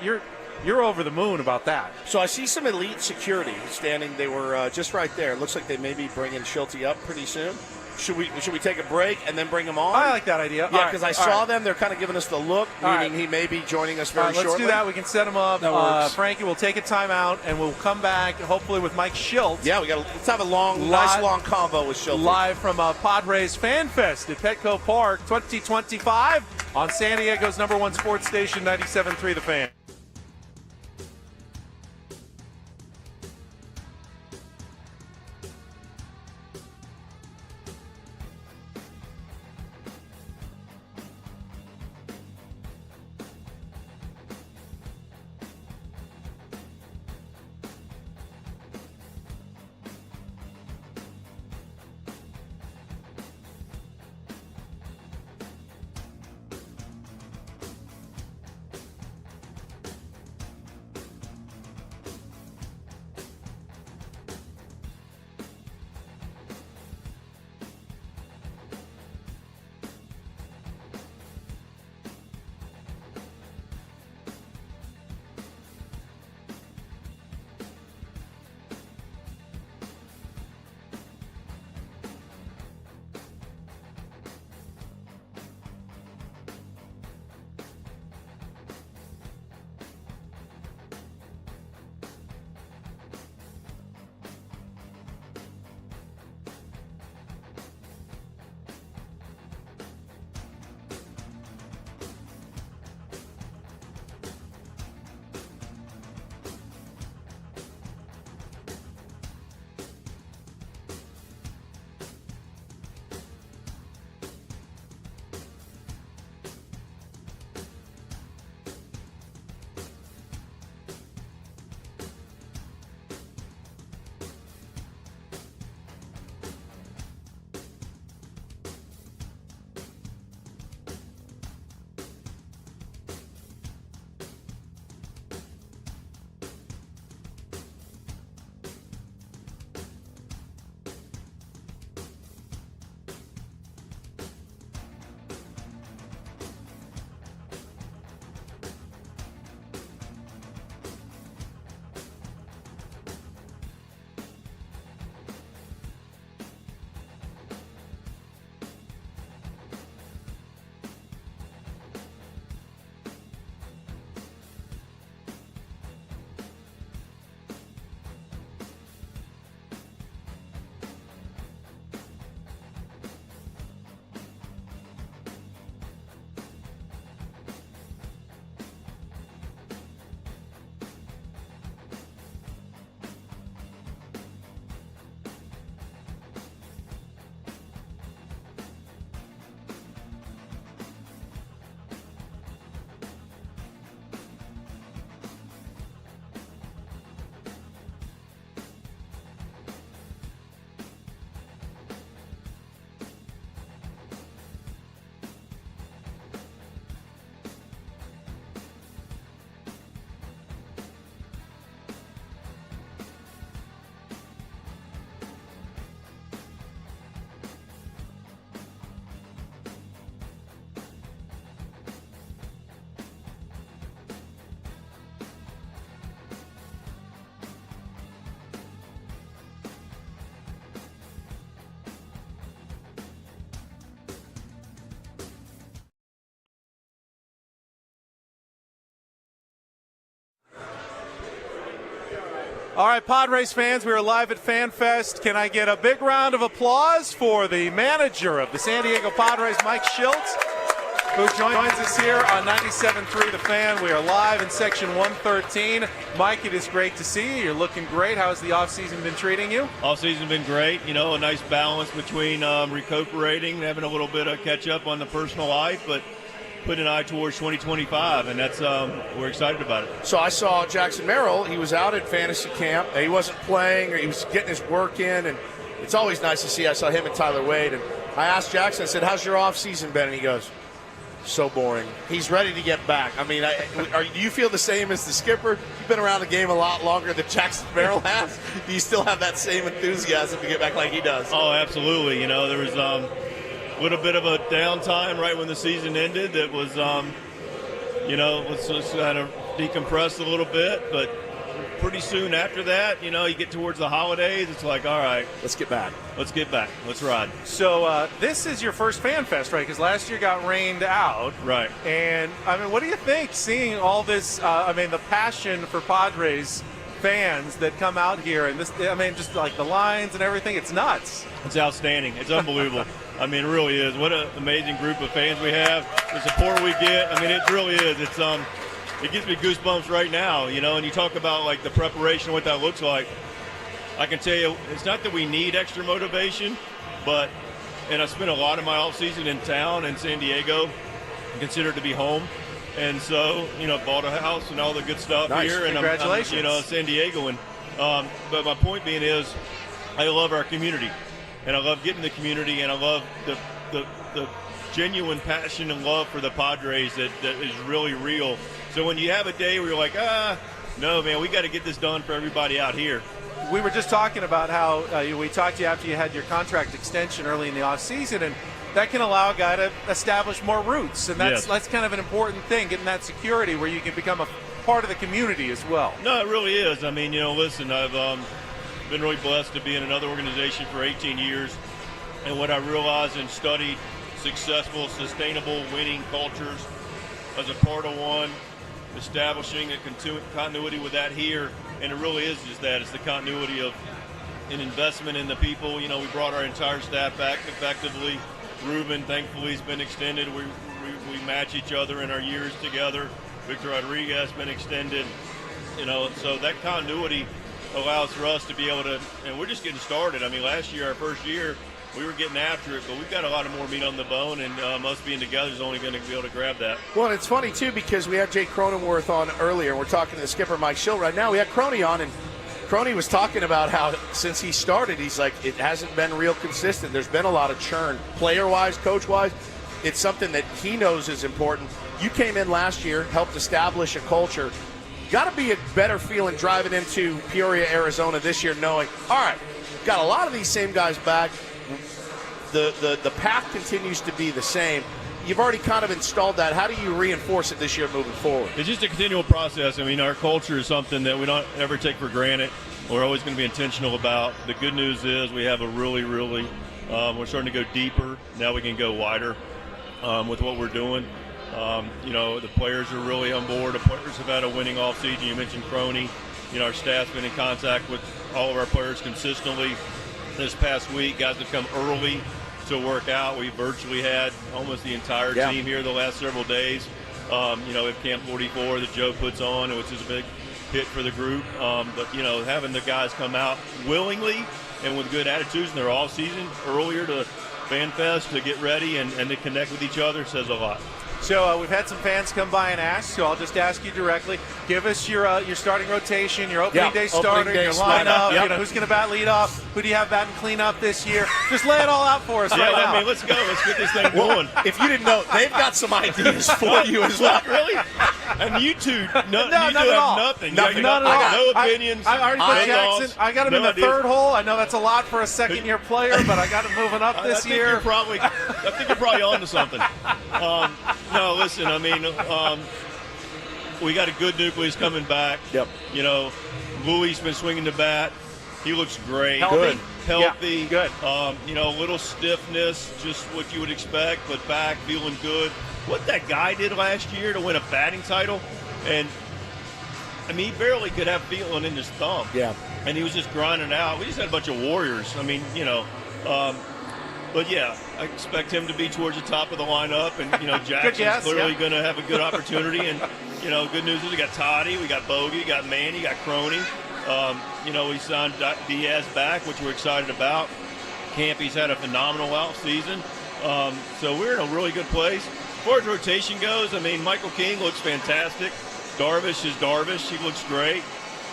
S2: you're over the moon about that.
S1: So I see some elite security standing. They were just right there. It looks like they may be bringing Shildt up pretty soon. Should we take a break and then bring him on?
S2: I like that idea.
S1: Yeah, because I saw them. They're kind of giving us the look, meaning he may be joining us very shortly.
S2: Let's do that. We can set him up.
S3: That works.
S2: Frankie, we'll take a timeout, and we'll come back, hopefully with Mike Shildt.
S1: Yeah, let's have a nice long combo with Shildt.
S2: Live from Padres FanFest at Petco Park 2025 on San Diego's #1 sports station, 97.3 The Fan. All right, Padres fans, we are live at FanFest. Can I get a big round of applause for the manager of the San Diego Padres, Mike Shildt, who joins us here on 97.3 The Fan. We are live in Section 113. Mike, it is great to see you. You're looking great. How's the offseason been treating you?
S6: Offseason's been great. You know, a nice balance between recuperating, having a little bit of catch-up on the personal life, but putting an eye towards 2025, and that's we're excited about it.
S1: So I saw Jackson Merrill. He was out at fantasy camp. He wasn't playing, or he was getting his work in, and it's always nice to see. I saw him and Tyler Wade, and I asked Jackson, I said, how's your offseason been? And he goes, so boring. He's ready to get back. I mean, do you feel the same as the skipper? You've been around the game a lot longer than Jackson Merrill has. Do you still have that same enthusiasm to get back like he does?
S6: Oh, absolutely. You know, there was a little bit of a downtime right when the season ended that was, you know, let's kind of decompress a little bit. But pretty soon after that, you know, you get towards the holidays, it's like, all right.
S1: Let's get back.
S6: Let's get back. Let's ride.
S2: So this is your first FanFest, right? Because last year got rained out.
S6: Right.
S2: And, I mean, what do you think seeing all this, the passion for Padres fans that come out here and this, I mean, just like the lines and everything, it's nuts.
S6: It's outstanding. It's unbelievable. I mean, it really is. What an amazing group of fans we have. The support we get. I mean, it really is. It's it gives me goosebumps right now, you know. And you talk about like the preparation, what that looks like. I can tell you, it's not that we need extra motivation, but I spent a lot of my off season in town in San Diego, considered to be home, and so you know, bought a house and all the good stuff
S2: nice.
S6: here. And
S2: congratulations.
S6: I'm you know, San Diego, and but my point being is, I love our community. And I love getting the community, and I love the genuine passion and love for the Padres that is really real. So when you have a day where you're like, no, man, we got to get this done for everybody out here.
S2: We were just talking about how we talked to you after you had your contract extension early in the offseason, and that can allow a guy to establish more roots. And that's kind of an important thing, getting that security where you can become a part of the community as well.
S6: No, it really is. I mean, you know, listen, I've been really blessed to be in another organization for 18 years, and what I realized and studied successful, sustainable, winning cultures as a part of one, establishing a continuity with that here, and it really is just that. It's the continuity of an investment in the people. You know, we brought our entire staff back effectively. Ruben, thankfully, has been extended. We match each other in our years together. Victor Rodriguez has been extended. You know, so that continuity allows for us to be able to, and we're just getting started. I mean, last year, our first year, we were getting after it, but we've got a lot of more meat on the bone, and us being together is only going to be able to grab that.
S1: Well, and it's funny, too, because we had Jake Cronenworth on earlier. We're talking to the skipper, Mike Shildt, right now. We had Croney on, and Croney was talking about how since he started, he's like, it hasn't been real consistent. There's been a lot of churn, player-wise, coach-wise. It's something that he knows is important. You came in last year, helped establish a culture. Got to be a better feeling driving into Peoria, Arizona this year, knowing, all right, got a lot of these same guys back. The path continues to be the same. You've already kind of installed that. How do you reinforce it this year moving forward?
S6: It's just a continual process. I mean, our culture is something that we don't ever take for granted. We're always going to be intentional about. The good news is we have a really, we're starting to go deeper. Now we can go wider with what we're doing. You know, the players are really on board. The players have had a winning offseason. You mentioned Croney. You know, our staff's been in contact with all of our players consistently. This past week, guys have come early to work out. We virtually had almost the entire team here the last several days. You know, at Camp 44 that Joe puts on, which is a big hit for the group. But, you know, having the guys come out willingly and with good attitudes in their off season earlier to FanFest to get ready and to connect with each other says a lot.
S2: So we've had some fans come by and ask, so I'll just ask you directly. Give us your starting rotation, your opening day starter, your lineup, you know, who's going to bat lead off, who do you have batting cleanup this year? Just lay it all out for us right now.
S6: I mean, let's go. Let's get this thing going.
S1: If you didn't know, they've got some ideas for you as well.
S6: Really? And you two, have nothing.
S2: Not at all.
S6: No opinions.
S2: I already put Jackson. I got him in the third hole. I know that's a lot for a second-year player, but I got him moving up this year.
S6: I think you're probably on to something. No, listen, I mean, we got a good nucleus coming back.
S1: Yep.
S6: You know, Louie's been swinging the bat. He looks great.
S2: Healthy.
S6: Healthy.
S2: Yeah, good.
S6: You know, a little stiffness, just what you would expect, but back, feeling good. What that guy did last year to win a batting title, and I mean, he barely could have feeling in his thumb.
S1: Yeah.
S6: And he was just grinding out. We just had a bunch of warriors. I mean, but yeah, I expect him to be towards the top of the lineup. And, Jackson's clearly going to have a good opportunity. And, good news is we got Toddy, we got Bogey, we got Manny, got Croney. We signed Diaz back, which we're excited about. Campy's had a phenomenal out season. So we're in a really good place. As far as rotation goes, I mean, Michael King looks fantastic. Darvish is Darvish. He looks great.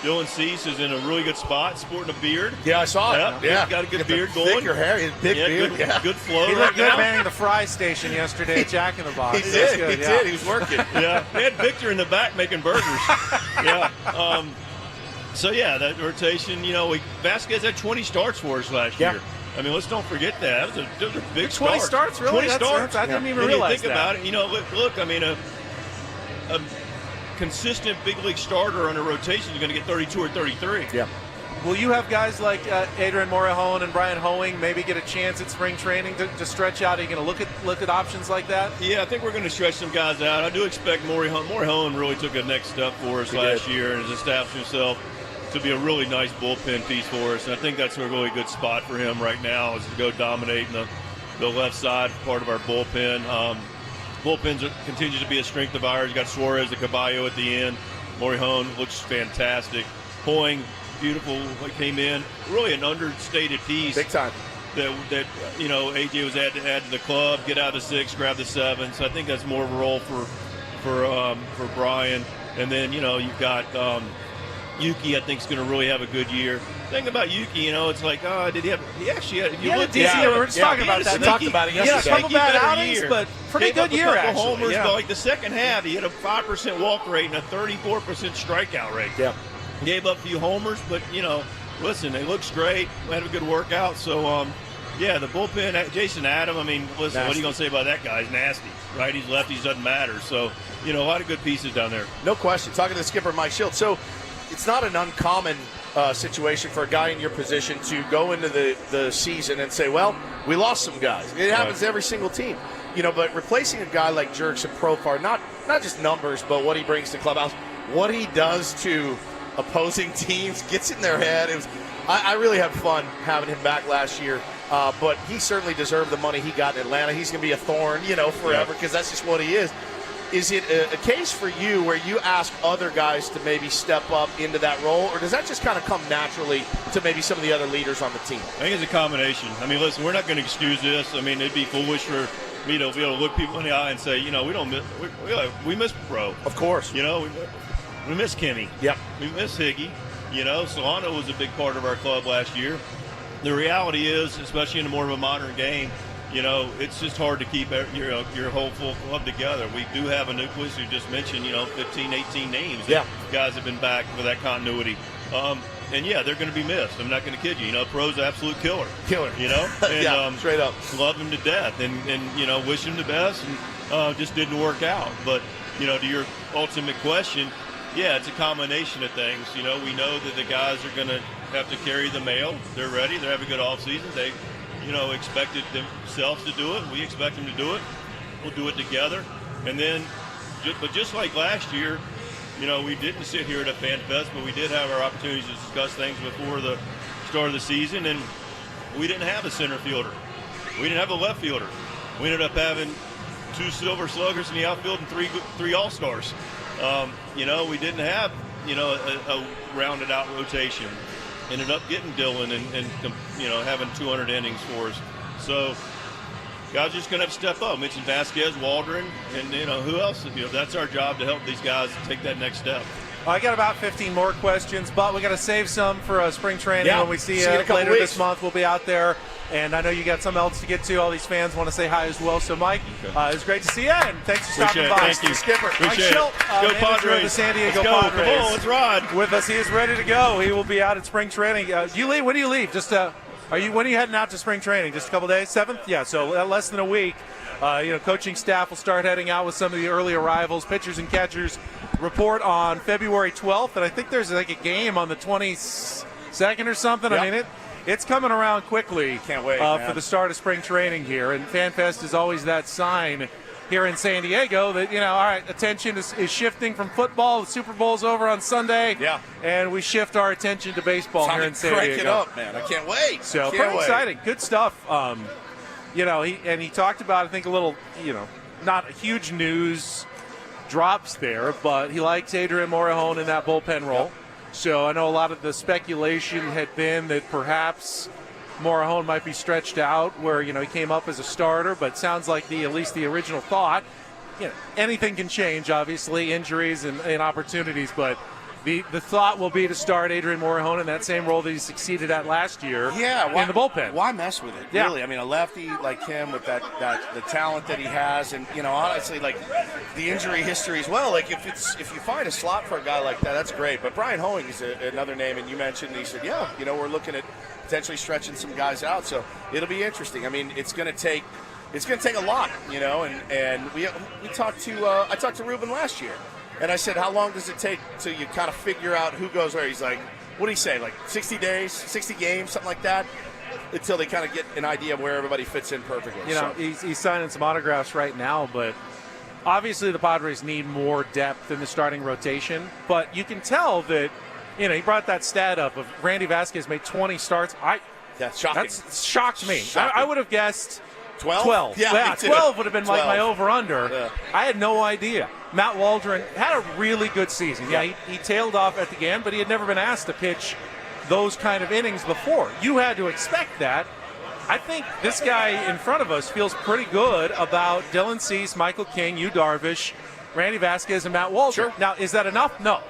S6: Dylan Cease is in a really good spot, sporting a beard.
S1: Yeah, I saw it.
S6: Yeah. He's got a good beard going.
S1: Thicker hair, big beard.
S6: Good flow.
S2: He
S6: right
S2: looked good
S6: now.
S2: manning the fry station yesterday at Jack in the Box.
S1: He did. He was working.
S6: Yeah, they had Victor in the back making burgers. Yeah. That rotation, Vasquez had 20 starts for us last year. I mean, let's don't forget that. Those are big
S2: 20 starts, really?
S6: 20 starts.
S2: I didn't even
S6: when
S2: realize
S6: you think about it, look, I mean, a consistent big league starter on a rotation is going to get 32 or 33.
S1: Yeah.
S2: Will you have guys like Adrian Morejon and Brian Hoeing maybe get a chance at spring training to stretch out? Are you going to look at options like that?
S6: Yeah, I think we're going to stretch some guys out. I do expect Morejon really took a next step for us last year and has established himself to be a really nice bullpen piece for us. And I think that's a really good spot for him right now, is to go dominate in the left side part of our bullpen. Bullpens continue to be a strength of ours. You got Suarez and Caballo at the end. Morejon looks fantastic. Hoeing, beautiful, came in. Really an understated piece.
S1: Big time.
S6: That AJ was add to the club, get out of the 6, grab the 7. So I think that's more of a role for Brian. And then you've got Yuki. I think is going to really have a good year. The thing about Yuki, it's like, did he have? He actually had.
S2: We were just talking about that.
S1: We talked about it yesterday.
S2: A couple bad outings, but pretty good year actually.
S6: Homers, but the second half, he had a 5% walk rate and a 34% strikeout rate.
S1: Yeah.
S6: Gave up a few homers, but listen, it looks great. Had a good workout. So the bullpen, Jason Adam. I mean, listen,
S1: nasty.
S6: What are you going to say about that guy? He's nasty, right? He's lefties, doesn't matter. So a lot of good pieces down there.
S1: No question. Talking to skipper Mike Shildt. So it's not an uncommon situation for a guy in your position to go into the season and say, well, we lost some guys. It happens to every single team. But replacing a guy like Jerks and Profar, not just numbers, but what he brings to clubhouse, what he does to opposing teams, gets in their head. I really had fun having him back last year, but he certainly deserved the money he got in Atlanta. He's going to be a thorn, forever, because that's just what he is. Is it a case for you where you ask other guys to maybe step up into that role, or does that just kind of come naturally to maybe some of the other leaders on the team?
S6: I think it's a combination. I mean, listen, we're not going to excuse this. I mean, it'd be foolish for me to be able to look people in the eye and say, we miss Bro.
S1: Of course.
S6: We miss Kimmy.
S1: Yep.
S6: We miss Higgy. Solano was a big part of our club last year. The reality is, especially in a more of a modern game, it's just hard to keep your whole full club together. We do have a nucleus. You just mentioned, 15, 18 names.
S1: Yeah.
S6: Guys have been back for that continuity. They're going to be missed. I'm not going to kid you. Pro's an absolute killer. And,
S1: straight up.
S6: Love him to death and wish him the best and just didn't work out. But, to your ultimate question, it's a combination of things. We know that the guys are going to have to carry the mail. They're ready. They're having a good offseason. They expected themselves to do it. We expect them to do it. We'll do it together. And then, but just like last year, we didn't sit here at a FanFest, but we did have our opportunities to discuss things before the start of the season, and we didn't have a center fielder. We didn't have a left fielder. We ended up having 2 Silver Sluggers in the outfield and three All-Stars. We didn't have, a rounded out rotation. Ended up getting Dylan and having 200 innings for us. So guys just going to have to step up. I mentioned Vasquez, Waldron, and who else? That's our job to help these guys take that next step.
S2: I got about 15 more questions, but we got to save some for spring training. When we see you later this month, we'll be out there. And I know you got something else to get to. All these fans want to say hi as well. So, Mike, it was great to see you, and thanks for stopping by.
S6: Thank you,
S2: Skipper.
S6: Appreciate
S2: Mike Shildt,
S6: Go
S2: manager
S6: Padres.
S2: of the San Diego
S6: Let's go.
S2: Padres.
S6: Come on, let's ride.
S2: With us, he is ready to go. He will be out at spring training. You leave? When do you leave? Just when are you heading out to spring training? Just a couple days? 7th? Yeah. So less than a week. Coaching staff will start heading out with some of the early arrivals. Pitchers and catchers report on February 12th, and I think there's like a game on the 22nd or something.
S1: Yep.
S2: I mean, it's coming around quickly.
S1: Can't wait,
S2: for the start of spring training here, and FanFest is always that sign here in San Diego that, all right, attention is shifting from football. The Super Bowl's over on Sunday.
S1: Yeah.
S2: And we shift our attention to baseball here in San Diego.
S1: Crank it up, man. I can't wait.
S2: So pretty exciting. Good stuff. He talked about, I think, a little, not huge news drops there, but he likes Adrian Morejon in that bullpen role. Yep. So I know a lot of the speculation had been that perhaps Morejon might be stretched out where, he came up as a starter, but sounds like at least the original thought, anything can change, obviously, injuries and opportunities, but the thought will be to start Adrian Morejon in that same role that he succeeded at last year in the bullpen.
S1: Why mess with it, really? I mean, a lefty like him with the talent that he has, and, honestly, like, the injury history as well. Like, if you find a slot for a guy like that, that's great. But Brian Hoeing is another name, and you mentioned, he said, we're looking at potentially stretching some guys out, so it'll be interesting. I mean, it's going to take a lot, and we talked to I talked to Ruben last year, and I said, how long does it take till you kind of figure out who goes where? He's like, what do you say, like 60 days, 60 games, something like that, until they kind of get an idea of where everybody fits in perfectly.
S2: He's signing some autographs right now, but obviously the Padres need more depth in the starting rotation, but you can tell that, he brought that stat up of Randy Vasquez made 20 starts.
S1: That's shocking.
S2: That's shocked me.
S1: Shocking.
S2: I would have guessed
S1: 12.
S2: 12.
S1: Yeah,
S2: 12 would have been 12. Like my over-under.
S1: Yeah.
S2: I had no idea. Matt Waldron had a really good season. Yeah, he tailed off at the end, but he had never been asked to pitch those kind of innings before. You had to expect that. I think this guy in front of us feels pretty good about Dylan Cease, Michael King, Yu Darvish, Randy Vasquez, and Matt Waldron.
S1: Sure.
S2: Now, is that enough? No.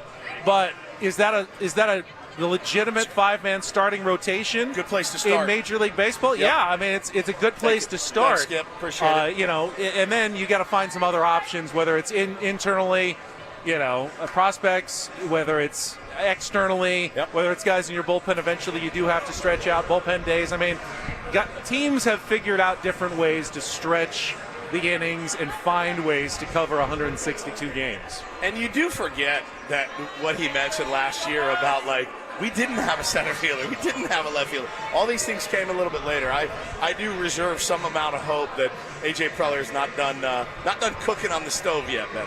S2: But is that a legitimate five-man starting rotation?
S1: Good place to start
S2: in Major League Baseball.
S1: Yep.
S2: Yeah, I mean it's a good place to start.
S1: Thanks, Skip. Appreciate it.
S2: And then you got to find some other options, whether it's internally, prospects, whether it's externally, whether it's guys in your bullpen. Eventually, you do have to stretch out bullpen days. I mean, teams have figured out different ways to stretch the innings and find ways to cover 162 games.
S1: And you do forget that what he mentioned last year about, like, we didn't have a center fielder, we didn't have a left fielder. All these things came a little bit later. I do reserve some amount of hope that A.J. Preller is not done cooking on the stove yet, Ben.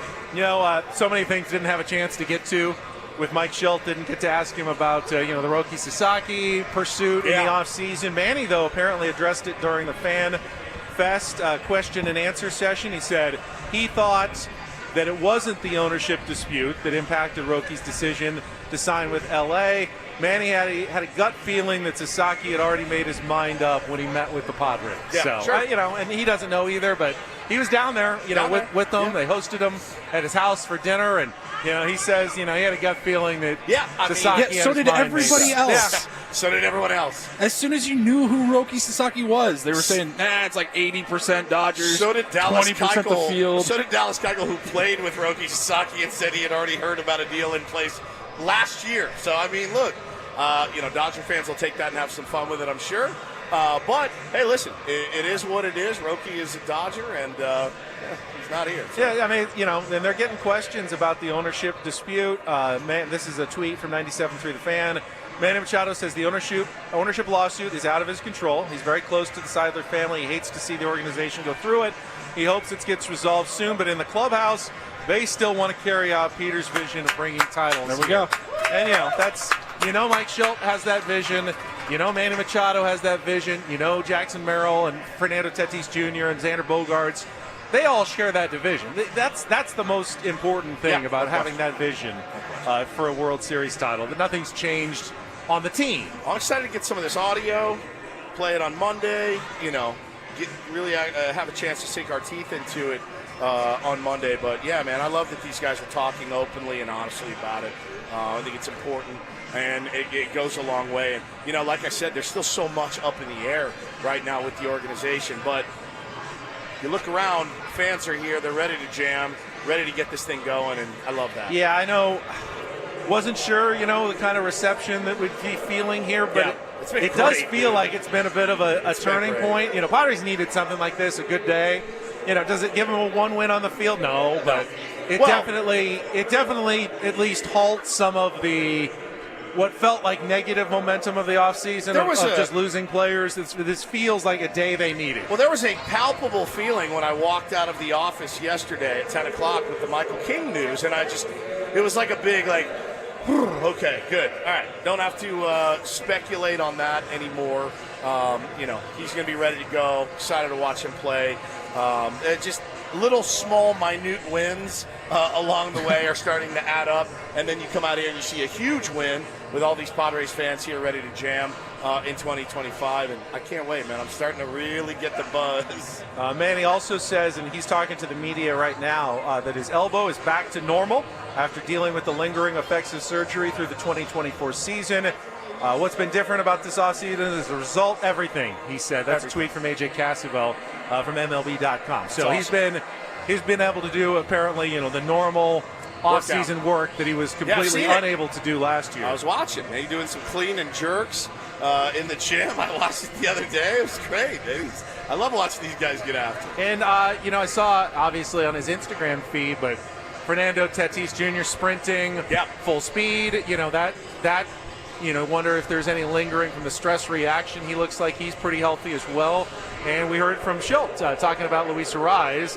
S2: So many things didn't have a chance to get to. With Mike Shildt, didn't get to ask him about the Roki Sasaki pursuit in the offseason. Manny, though, apparently addressed it during the FanFest question and answer session. He said he thought that it wasn't the ownership dispute that impacted Roki's decision to sign with L.A. Manny had a gut feeling that Sasaki had already made his mind up when he met with the Padres.
S1: Yeah, sure.
S2: And he doesn't know either, but he was down there, with them. Yeah. They hosted him at his house for dinner, and he says, he had a gut feeling that Sasaki.
S3: So did everybody else.
S1: Yeah. So did everyone else.
S3: As soon as you knew who Roki Sasaki was, they were saying, it's like 80% Dodgers.
S1: So did Dallas
S3: 20% the field.
S1: So did Dallas Keuchel, who played with Roki Sasaki and said he had already heard about a deal in place last year. So, I mean, look, Dodger fans will take that and have some fun with it, I'm sure. But, hey, listen, it is what it is. Roki is a Dodger, and he's not here. So.
S2: Yeah, I mean, and they're getting questions about the ownership dispute. This is a tweet from 97.3 The Fan. Manny Machado says the ownership lawsuit is out of his control. He's very close to the Seidler family. He hates to see the organization go through it. He hopes it gets resolved soon, but in the clubhouse, they still want to carry out Peter's vision of bringing titles.
S3: There we go.
S2: And, that's, Mike Shildt has that vision. Manny Machado has that vision. Jackson Merrill and Fernando Tatis Jr. and Xander Bogaerts. They all share that division. That's the most important thing about having that vision for a World Series title. That nothing's changed on the team.
S1: I'm excited to get some of this audio, play it on Monday, have a chance to sink our teeth into it on Monday. But, yeah, man, I love that these guys are talking openly and honestly about it. I think it's important, and it goes a long way. And, like I said, there's still so much up in the air right now with the organization. But you look around, fans are here, they're ready to jam, ready to get this thing going, and I love that.
S2: Yeah, I know. Wasn't sure, the kind of reception that we'd be feeling here, but it does feel like it's been a bit of a turning point. Padres needed something like this, a good day. Does it give them a one win on the field? No, but it definitely at least halts some of the what felt like negative momentum of the offseason of just losing players. This feels like a day they needed.
S1: Well, there was a palpable feeling when I walked out of the office yesterday at 10 o'clock with the Michael King news, and it was like a big, like, okay, good. All right, don't have to speculate on that anymore. He's going to be ready to go. Excited to watch him play. Just little small, minute wins along the way are starting to add up, and then you come out here and you see a huge win with all these Padres fans here ready to jam in 2025, and I can't wait, man. I'm starting to really get the buzz.
S2: Manny also says, and he's talking to the media right now, that his elbow is back to normal after dealing with the lingering effects of surgery through the 2024 season. What's been different about this offseason is the result, everything, he said. That's a tweet from AJ Cassavell from MLB.com. So he's been able to do, apparently, the normal off-season work that he was completely unable to do last year.
S1: I was watching. He's doing some clean and jerks in the gym. I watched it the other day. It was great. I love watching these guys get after.
S2: And, I saw, obviously, on his Instagram feed, but Fernando Tatis Jr. sprinting, full speed, wonder if there's any lingering from the stress reaction. He looks like he's pretty healthy as well. And we heard from Shildt talking about Luis Arraez.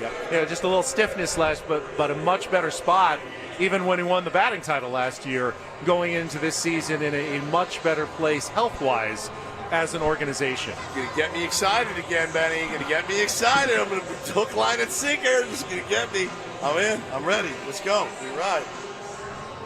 S2: Just a little stiffness last, but a much better spot, even when he won the batting title last year, going into this season in a much better place health-wise as an organization.
S1: You're going to get me excited again, Benny. You're going to get me excited. I'm going to hook, line, and sinker. It's going to get me. I'm in. I'm ready. Let's go. We ride.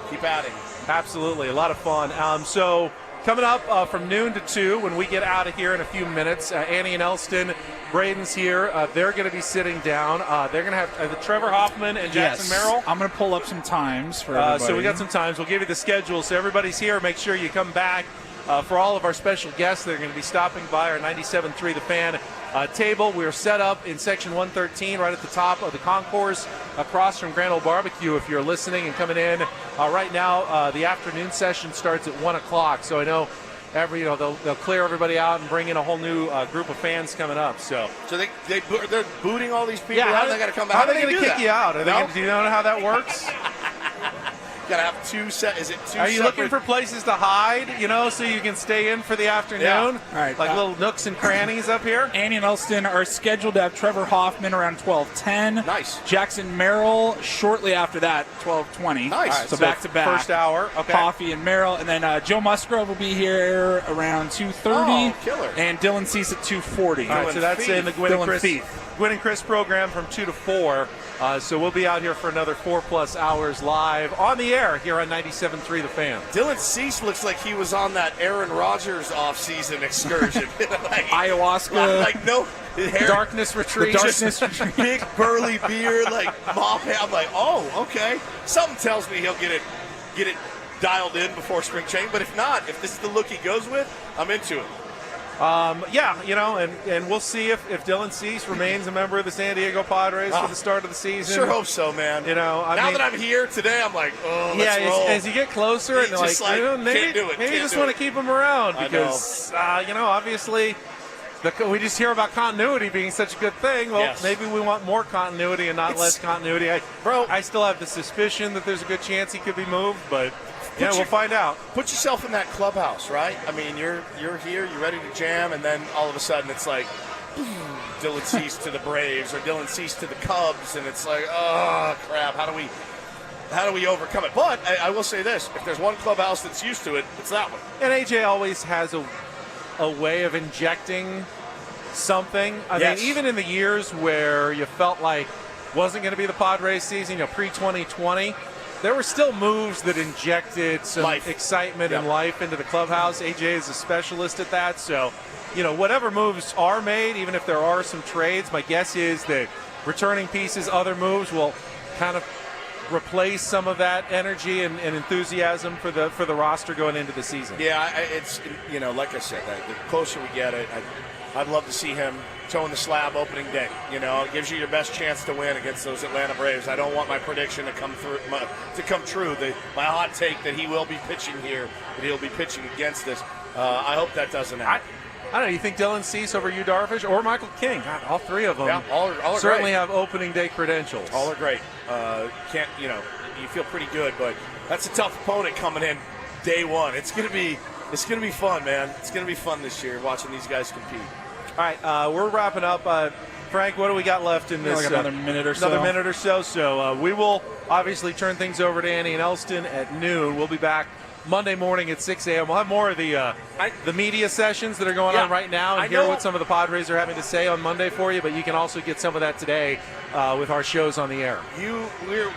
S1: Keep adding.
S2: Absolutely. A lot of fun. So coming up from noon to 2, when we get out of here in a few minutes, Annie and Elston, Braden's here. They're going to be sitting down. They're going to have Trevor Hoffman and Jackson Merrill.
S3: I'm going to pull up some times for everybody.
S2: So we got some times. We'll give you the schedule. So everybody's here. Make sure you come back. For all of our special guests, they're going to be stopping by our 97.3 The Fan table. We're set up in section 113 right at the top of the concourse across from Grand Ole Barbecue if you're listening and coming in. Right now, the afternoon session starts at 1 o'clock. So I know they'll clear everybody out and bring in a whole new group of fans coming up. So
S1: they're booting all these people out. They got to come back.
S2: How are they going to kick you out? Do you know how that works?
S1: Got to have two set. Is it two?
S2: Are you looking for places to hide, so you can stay in for the afternoon?
S1: Yeah.
S3: All right.
S2: Like little nooks and crannies up here?
S3: Annie and Elston are scheduled to have Trevor Hoffman around 12:10.
S1: Nice.
S3: Jackson Merrill shortly after that, 12:20.
S1: Nice.
S3: Right, so back-to-back.
S2: First hour. Okay.
S3: Coffee and Merrill. And then Joe Musgrove will be here around 2:30.
S1: Oh, killer.
S3: And Dylan Cease at 2:40.
S2: All right, so that's in the Gwynn and Chris program from 2 to 4. So we'll be out here for another 4+ hours live on the air here on 97.3 The Fan.
S1: Dylan Cease looks like he was on that Aaron Rodgers off-season excursion.
S3: Ayahuasca.
S1: No hair.
S2: Darkness retreat.
S1: Big burly beard, mop hair. I'm like, oh, okay. Something tells me he'll get it dialed in before spring training. But if not, if this is the look he goes with, I'm into it.
S2: And we'll see if Dylan Cease remains a member of the San Diego Padres for the start of the season.
S1: Sure hope so, man. Now that I'm here today, I'm like, let's roll.
S2: As you get closer, and maybe you just want to keep him around because, obviously, we just hear about continuity being such a good thing. Well, maybe we want more continuity and not less continuity. I still have the suspicion that there's a good chance he could be moved, but we'll find out.
S1: Put yourself in that clubhouse, right? I mean, you're here, you're ready to jam, and then all of a sudden it's like Dylan Cease to the Braves or Dylan Cease to the Cubs, and it's like, oh crap, how do we overcome it? But I will say this: if there's one clubhouse that's used to it, it's that one.
S2: And AJ always has a way of injecting something. I mean, even in the years where you felt like wasn't going to be the Padres season, pre-2020. There were still moves that injected some excitement and life into the clubhouse. AJ is a specialist at that. So, whatever moves are made, even if there are some trades, my guess is that returning pieces, other moves will kind of replace some of that energy and enthusiasm for the roster going into the season.
S1: Yeah, it's like I said, the closer we get it, I'd love to see him toeing the slab opening day. It gives you your best chance to win against those Atlanta Braves. I don't want my prediction to come true. My hot take that he will be pitching here, that he'll be pitching against us. I hope that doesn't happen.
S2: I don't know. You think Dylan Cease over Yu Darvish or Michael King? God, all three of them.
S1: Yeah, all are
S2: certainly
S1: great.
S2: have opening day credentials.
S1: All are great. You feel pretty good, but that's a tough opponent coming in day one. It's gonna be fun, man. It's gonna be fun this year watching these guys compete.
S2: All right, we're wrapping up. Frank, what do we got left in this?
S3: Like another minute or so.
S2: Another minute or so. So we will obviously turn things over to Annie and Elston at noon. We'll be back Monday morning at 6 a.m. We'll have more of the media sessions that are going on right now and hear what some of the Padres are having to say on Monday for you, but you can also get some of that today with our shows on the air.
S1: You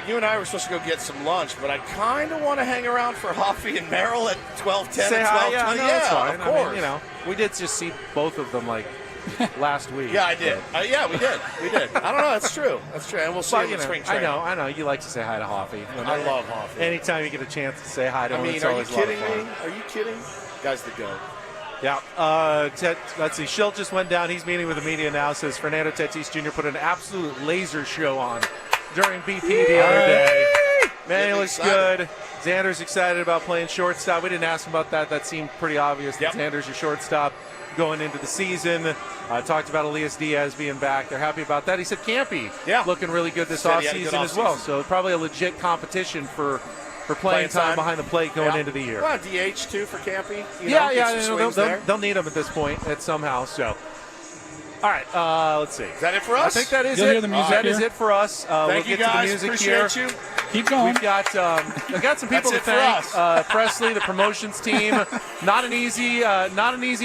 S1: and I were supposed to go get some lunch, but I kind of want to hang around for Hoffy and Merrill at 12:10 and 12:20.
S2: That's fine.
S1: Of course.
S2: I mean, we did just see both of them last week.
S1: Yeah, I did. Yeah, we did. I don't know. That's true. And we'll see him in spring training.
S2: I know. You like to say hi to Hoffy.
S1: I love Hoffy.
S2: Anytime you get a chance to say hi to him, it's
S1: are you
S2: always a lot of
S1: kidding
S2: fun.
S1: me? Are you kidding? Guy's the GOAT.
S2: Yeah. Let's see. Shildt just went down. He's meeting with the media now. Says Fernando Tatis Jr. put an absolute laser show on during BP the other day. Man, he looks good. Xander's excited about playing shortstop. We didn't ask him about that. That seemed pretty obvious that Xander's your shortstop going into the season. Talked about Elias Diaz being back. They're happy about that. He said Campy looking really good this offseason as well. So probably a legit competition for playing time behind the plate going into the year.
S1: Well, DH too for Campy.
S2: They'll need him at this point somehow. So, all right, let's see. Is
S1: that it for us?
S2: I think that is
S3: You'll
S2: it.
S3: hear the music
S2: that
S3: here.
S2: is it for us.
S1: Thank you, guys.
S2: To the music
S1: Appreciate
S2: here.
S1: you.
S3: Keep going.
S2: We've got some people to
S1: it for
S2: thank.
S1: us.
S2: Presley, the promotions team. Not an easy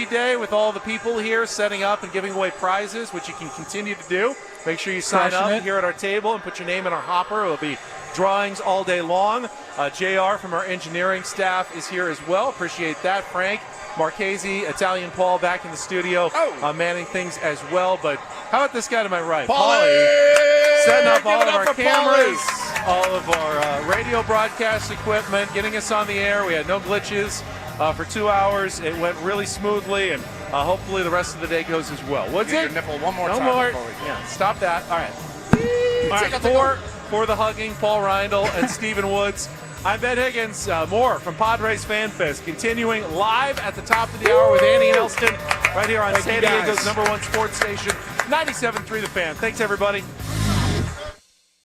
S2: day with all the people here setting up and giving away prizes, which you can continue to do. Make sure you sign up here at our table and put your name in our hopper. It will be drawings all day long. JR from our engineering staff is here as well. Appreciate that. Frank Marchese, Italian Paul back in the studio, manning things as well. But how about this guy to my right? Paulie, setting up all of our cameras, all of our radio broadcast equipment, getting us on the air. We had no glitches for 2 hours. It went really smoothly, and hopefully the rest of the day goes as well. What's
S1: Get
S2: it?
S1: your nipple one more
S2: No
S1: time
S2: more.
S1: before we go.
S2: Yeah, stop that. All right. For the hugging, Paul Reindl and Stephen Woods. I'm Ben Higgins. More from Padres FanFest, continuing live at the top of the hour with Annie and Elston right here on San Diego's #1 sports station, 97.3 The Fan. Thanks, everybody.